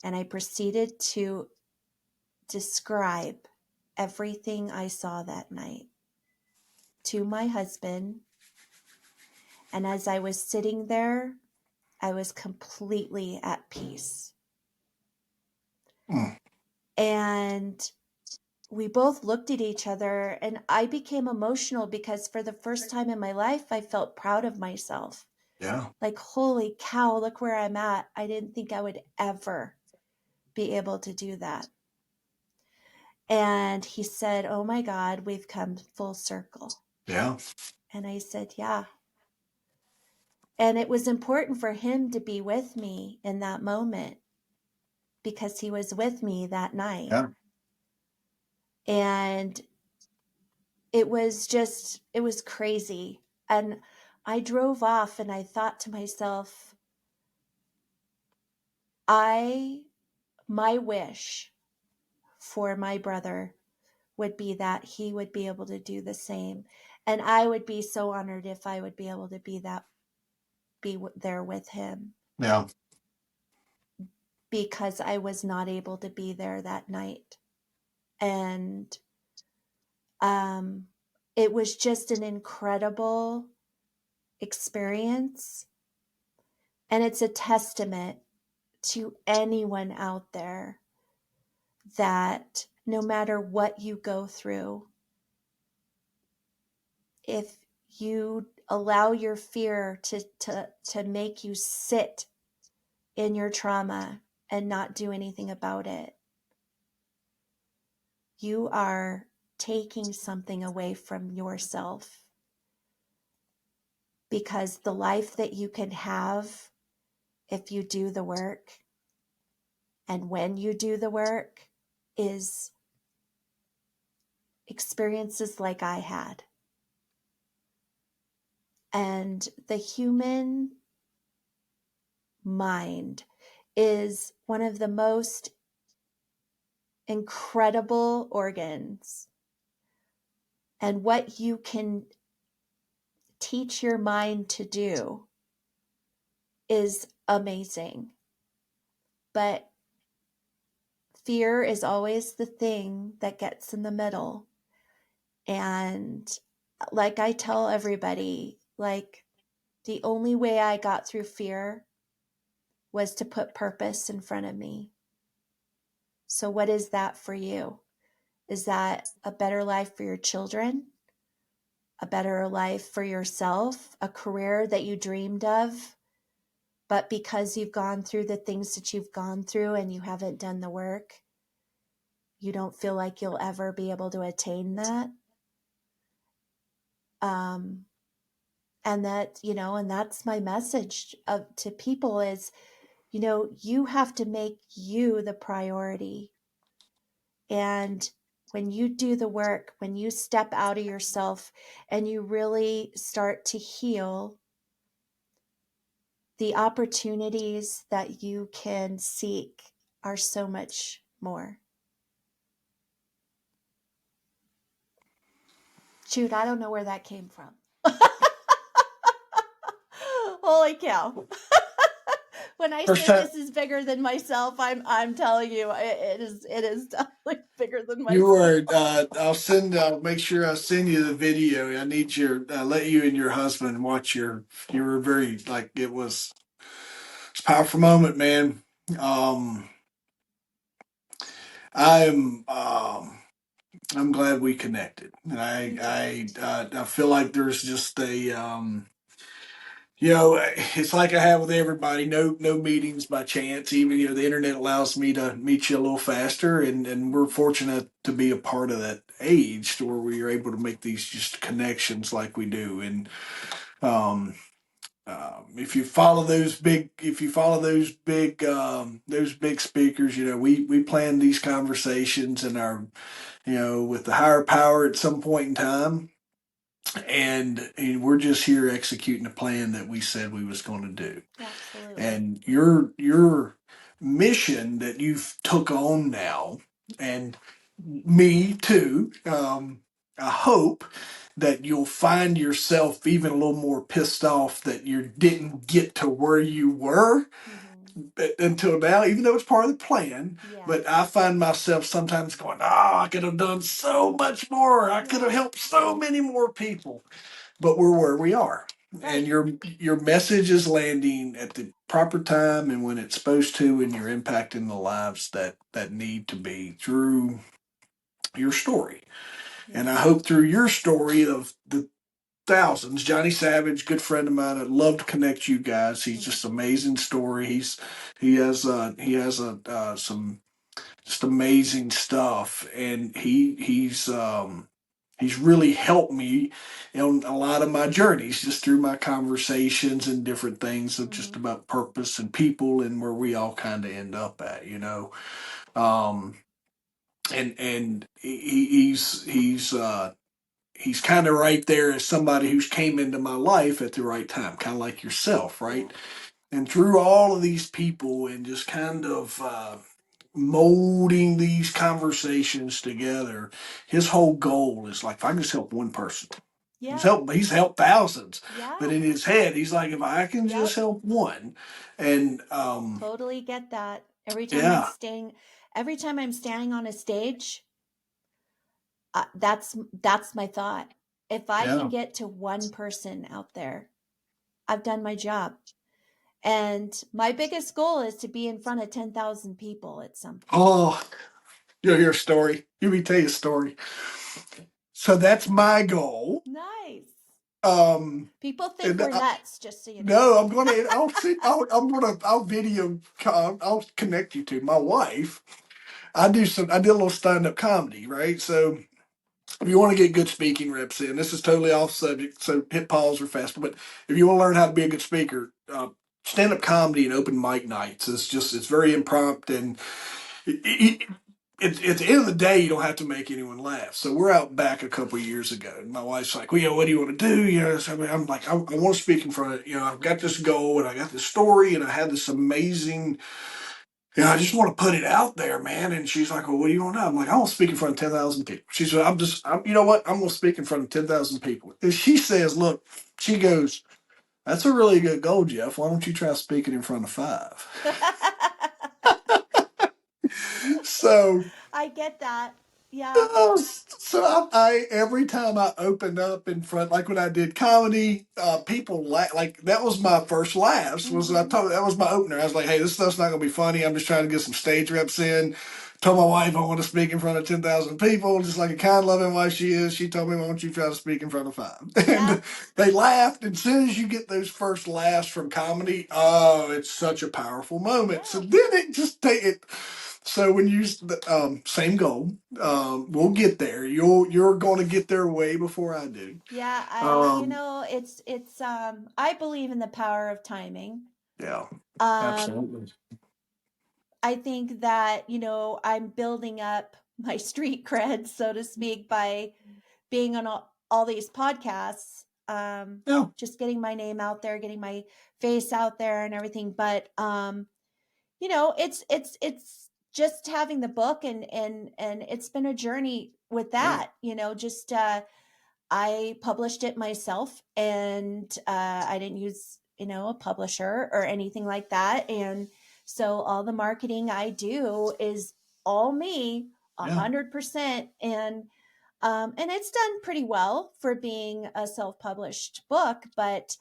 B: And I proceeded to describe everything I saw that night to my husband. And as I was sitting there, I was completely at peace.
A: Mm.
B: And we both looked at each other, and I became emotional because for the first time in my life, I felt proud of myself.
A: Yeah.
B: Like, holy cow, look where I'm at. I didn't think I would ever be able to do that. And he said, oh my God, we've come full circle.
A: Yeah.
B: And I said, yeah. And it was important for him to be with me in that moment because he was with me that night.
A: Yeah.
B: And it was crazy. And I drove off and I thought to myself, my wish for my brother would be that he would be able to do the same. And I would be so honored if I would be able to be there with him
A: Yeah.
B: because I was not able to be there that night. And um, it was just an incredible experience. And it's a testament to anyone out there that no matter what you go through, if you allow your fear to make you sit in your trauma and not do anything about it, you are taking something away from yourself. Because the life that you can have if you do the work and when you do the work is experiences like I had. And the human mind is one of the most incredible organs. And what you can teach your mind to do is amazing. But fear is always the thing that gets in the middle. And like I tell everybody, like the only way I got through fear was to put purpose in front of me. So what is that for you? Is that a better life for your children? A better life for yourself? A career that you dreamed of? But because you've gone through the things that you've gone through and you haven't done the work, you don't feel like you'll ever be able to attain that. Um, and that, and that's my message to people is, you have to make you the priority. And when you do the work, when you step out of yourself and you really start to heal, the opportunities that you can seek are so much more. Shoot, I don't know where that came from. Holy cow. When I
A: First
B: say
A: time
B: this is bigger than myself, I'm telling you, it is definitely bigger than
A: you
B: myself.
A: were, I'll make sure I send you the video. I need let you and your husband watch you were very, like, it's a powerful moment, man. Um, I'm, I'm glad we connected. And
B: Me too.
A: I feel like there's just it's like I have with everybody. No meetings by chance. Even the internet allows me to meet you a little faster, and we're fortunate to be a part of that age to where we are able to make these just connections like we do. And um, if you follow those big speakers, we plan these conversations and our with the higher power at some point in time, and we're just here executing a plan that we said we was going to do.
B: Absolutely.
A: And your mission that you've took on now, and me too. I hope that you'll find yourself even a little more pissed off that you didn't get to where you were
B: Mm-hmm.
A: until now, even though it's part of the plan. But
B: Yes.
A: I find myself sometimes going, "Oh, I could have done so much more. I could have
B: Yeah.
A: helped so many more people." But we're where we are, and
B: Right.
A: your message is landing at the proper time and when it's supposed to, and you're impacting the lives that need to be through your story. And I
B: Yes.
A: hope through your story of the thousands, Johnny Savage, good friend of mine, I'd love to connect you guys. He's
B: Mm-hmm.
A: just amazing story. He has some just amazing stuff, and he's he's really helped me on a lot of my journeys just through my conversations and different things of just
B: Mm-hmm.
A: about purpose and people and where we all kind of end up at, um and he's kind of right there as somebody who's came into my life at the right time, kind of like yourself,
B: Yeah.
A: right? And through all of these people and just kind of molding these conversations together, his whole goal is like, if I can just help one person,
B: Yeah.
A: he's helped thousands, but
B: Yeah.
A: in his head, he's like, if I can just
B: Yep.
A: help one, and
B: Totally get that.
A: yeah,
B: Every time I'm standing on a stage, that's my thought. If I can
A: yeah,
B: get to one person out there, I've done my job. And my biggest goal is to be in front of 10,000 people at some point.
A: oh, you'll hear a story. Let me tell you a story. So that's my goal.
B: Nice.
A: Um,
B: People think
A: and
B: we're nuts, just so you know.
A: no, I'm gonna. I'll see. I'm gonna. I'll video. I'll connect you to my wife. I did a little stand up comedy, right? So if you want to get good speaking reps in, this is totally off subject. So hit pause or fast. But if you want to learn how to be a good speaker, stand up comedy and open mic nights is just it's very impromptu and at the end of the day, you don't have to make anyone laugh. So we're out back a couple of years ago, and my wife's like, "Well, what do you want to do?" So I'm like, I want to speak in front of, I've got this goal and I got this story and I had this amazing, I just want to put it out there, man. And she's like, "Well, what do you want to do?" I'm like, "I want to speak in front of 10,000 people." She said, you know what? I'm going to speak in front of 10,000 people." And she says, "Look," she goes, "That's a really good goal, Jeff. Why don't you try speaking in front of five?" So
B: I get that. Yeah.
A: oh, so I every time I opened up in front, like when I did comedy, people like that was my first laughs. Was I
B: Mm-hmm.
A: told that was my opener. I was like, "Hey, this stuff's not gonna be funny. I'm just trying to get some stage reps in." Told my wife I want to speak in front of 10,000 people, just like a kind, loving wife she is. She told me, "Why don't you try to speak in front of five?"
B: Yeah.
A: And they laughed. And as soon as you get those first laughs from comedy, oh, it's such a powerful moment. So
B: Yeah.
A: then it just take it. So when you same goal,
B: Yeah.
A: we'll get there. You're going to get there way before I do.
B: Yeah.
A: Um,
B: I believe in the power of timing.
A: yeah,
B: Um,
A: absolutely.
B: I think that, I'm building up my street cred, so to speak, by being on all these podcasts,
A: Yeah,
B: just getting my name out there, getting my face out there and everything. But, it's just having the book and it's been a journey with
A: yeah,
B: that, just, I published it myself and I didn't use, a publisher or anything like that. And so all the marketing I do is all me, a
A: yeah,
B: 100%. And it's done pretty well for being a self-published book. But,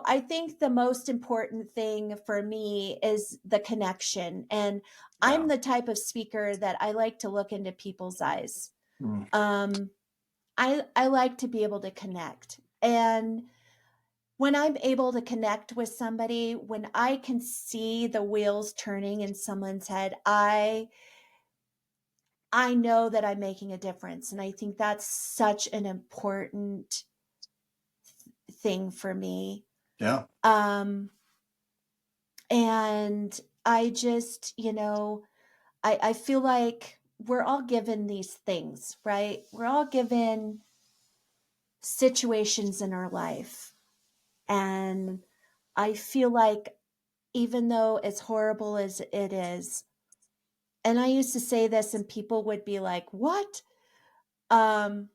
B: I think the most important thing for me is the connection. And I'm
A: yeah.
B: the type of speaker that I like to look into people's eyes.
A: Mm,
B: Um, I like to be able to connect. And when I'm able to connect with somebody, when I can see the wheels turning in someone's head, I know that I'm making a difference. And I think that's such an important thing for me.
A: yeah,
B: Um and I just, I feel like we're all given these things, right? We're all given situations in our life. And I feel like even though as horrible as it is, and I used to say this and people would be like, "What?" Um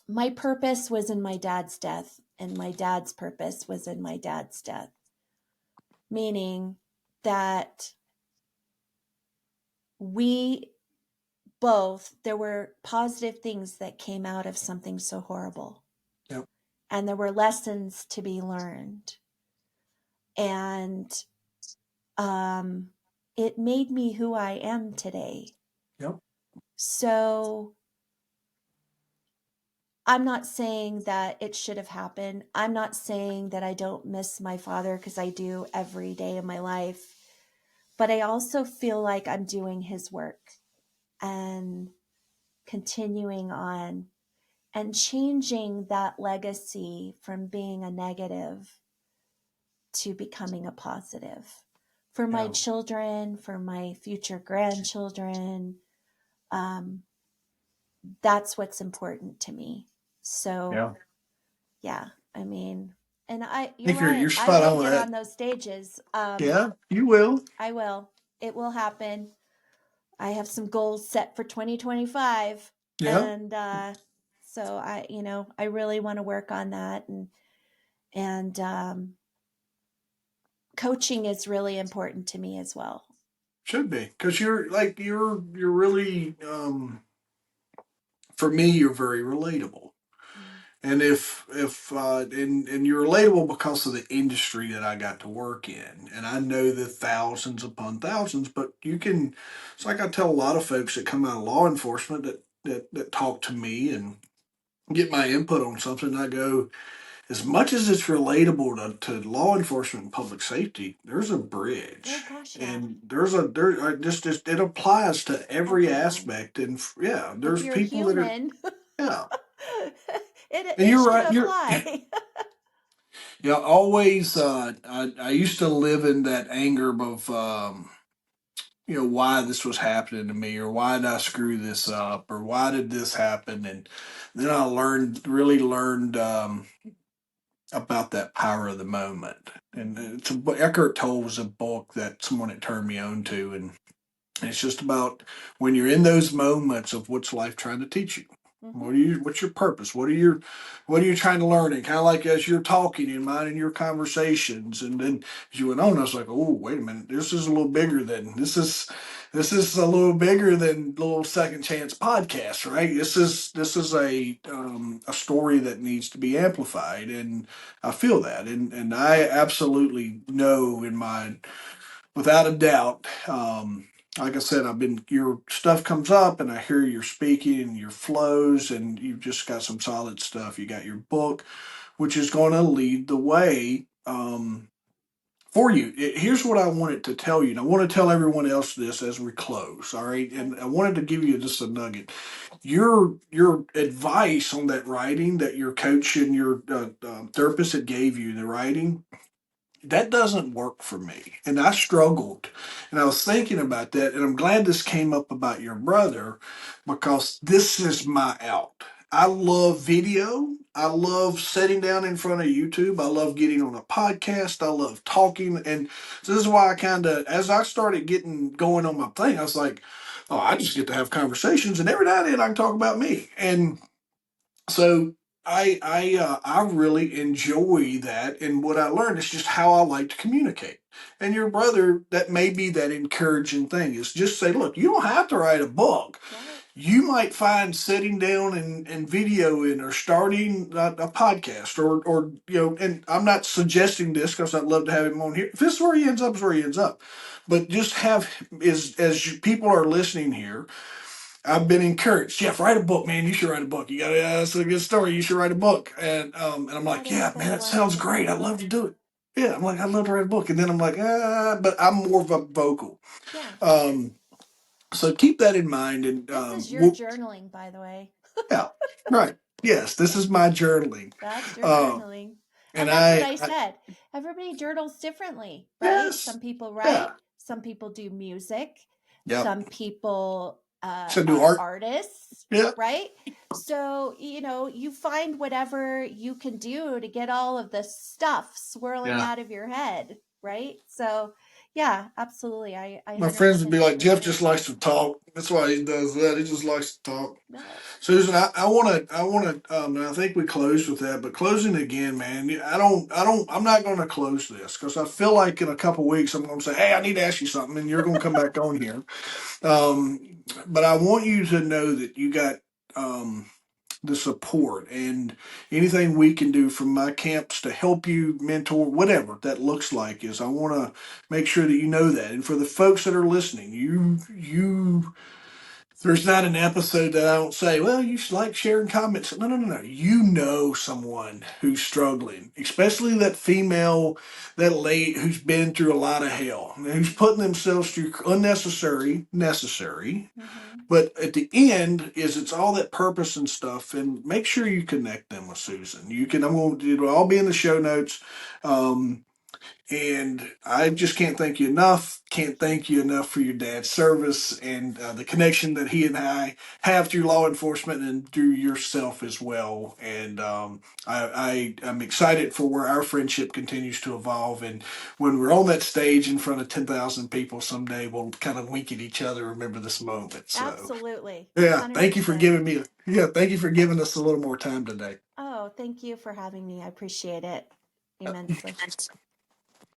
B: my purpose was in my dad's death and my dad's purpose was in my dad's death. Meaning that we both there were positive things that came out of something so horrible
A: yep,
B: and there were lessons to be learned and um it made me who I am today.
A: yep,
B: So I'm not saying that it should have happened. I'm not saying that I don't miss my father because I do every day of my life. But I also feel like I'm doing his work and continuing on and changing that legacy from being a negative to becoming a positive for my
A: Yeah.
B: children, for my future grandchildren. Um, that's what's important to me. So,
A: Yeah.
B: yeah, I mean, and
A: I
B: you're
A: think you're
B: right. I
A: spot
B: will
A: on with
B: get
A: that.
B: on those stages.
A: Yeah, you will.
B: I will. It will happen. I have some goals set for 2025,
A: Yeah,
B: and so I really want to work on that, and coaching is really important to me as well.
A: should be because you're really for me you're very relatable.
B: Mm.
A: And if and you're relatable because of the industry that I got to work in, and I know the thousands upon thousands. But you can, it's like I tell a lot of folks that come out of law enforcement that talk to me and get my input on something. I go, as much as it's relatable to law enforcement and public safety, there's a
B: Oh
A: bridge.
B: gosh, yeah,
A: And just it applies to every
B: everyone.
A: aspect, and yeah,
B: If
A: there's
B: you're
A: people that are
B: human,
A: yeah, and
B: it
A: you're
B: should
A: right.
B: apply.
A: Yeah, always. I used to live in that anger of why this was happening to me, or why did I screw this up, or why did this happen, and then I really learned about that power of the moment. And
B: Mm-hmm.
A: Eckhart Tolle was a book that someone had turned me on to, and it's just about when you're in those moments of what's life trying to teach you.
B: Mm-hmm.
A: What's your purpose? What are you trying to learn? And kind of like as you're talking and minding your conversations, and then as you went on, I was like, oh, wait a minute, this is a little bigger than this is a little bigger than little second chance podcast, right? This is a story that needs to be amplified, and I feel that, and I absolutely know in my without a doubt. Like I said, your stuff comes up and I hear your speaking and your flows, and you've just got some solid stuff. You got your book, which is going to lead the way for you. Here's what I wanted to tell you, and I want to tell everyone else this as we close. All right,
B: Okay.
A: and I wanted to give you just a nugget. Your advice on that writing that your coach and your therapist had gave you, the writing that doesn't work for me. And I struggled. And I was thinking about that. And I'm glad this came up about your brother because this is my out. I love video. I love sitting down in front of YouTube. I love getting on a podcast. I love talking. And so this is why as I started getting going on my thing, I was like, oh, I just get to have conversations. And every now and then I can talk about me. And so I really enjoy that, and what I learned is just how I like to communicate. And your brother, that may be that encouraging thing is just say, look, you don't have to write a book.
B: Right.
A: You might find sitting down and videoing or starting a podcast and I'm not suggesting this because I'd love to have him on here. If this is where he ends up, is where he ends up. But just have people are listening here, I've been encouraged. Jeff, write a book, man. You should write a book. You got that's a good story. You should write a book. And I'm
B: I
A: like,
B: think
A: yeah, man,
B: that's
A: that sounds
B: wonderful.
A: great. I'd love to do it. Yeah, I'm like, I'd love to write a book. And then I'm like, but I'm more of a vocal.
B: Yeah.
A: Um, so keep that in mind. And
B: This is your journaling, by the way.
A: yeah, right. Yes, this is my journaling.
B: That's your
A: Uh,
B: journaling.
A: and
B: And that's what I
A: I
B: said. Everybody journals differently, right?
A: yes,
B: Some people
A: yeah,
B: write, some people do music,
A: yep.
B: some people
A: So do
B: are
A: art.
B: artists,
A: Yeah,
B: right? So, you find whatever you can do to get all of the stuff swirling
A: yeah.
B: out of your head, right? So, yeah, absolutely. I
A: My friends would
B: 100%
A: be like,
B: agree with
A: Jeff
B: you.
A: just likes to talk. That's why he does that. He just likes to talk.
B: No,
A: Susan, and I think we closed with that, but closing again, man. I'm not going to close this because I feel like in a couple weeks I'm going to say, hey, I need to ask you something, and you're going to come back on here. But I want you to know that you got um, the support and anything we can do from my camps to help you mentor, whatever that looks like. Is I want to make sure that you know that, and for the folks that are listening, you There's not an episode that I don't say, well, you should like, share, and comment. No, no, no, no. You know someone who's struggling, especially that female, that lady who's been through a lot of hell, who's putting themselves through necessary.
B: Mm-hmm.
A: But at the end, is it's all that purpose and stuff. And make sure you connect them with Susan. You can. I'm going to. It'll all be in the show notes. Um, and I just can't thank you enough. Can't thank you enough for your dad's service and the connection that he and I have through law enforcement and through yourself as well. And I'm excited for where our friendship continues to evolve. And when we're on that stage in front of 10,000 people someday, we'll kind of wink at each other, remember this moment. So,
B: Absolutely.
A: yeah, thank you for
B: 100%.
A: giving me, yeah, thank you for giving us a little more time today.
B: Oh, thank you for having me. I appreciate it immensely.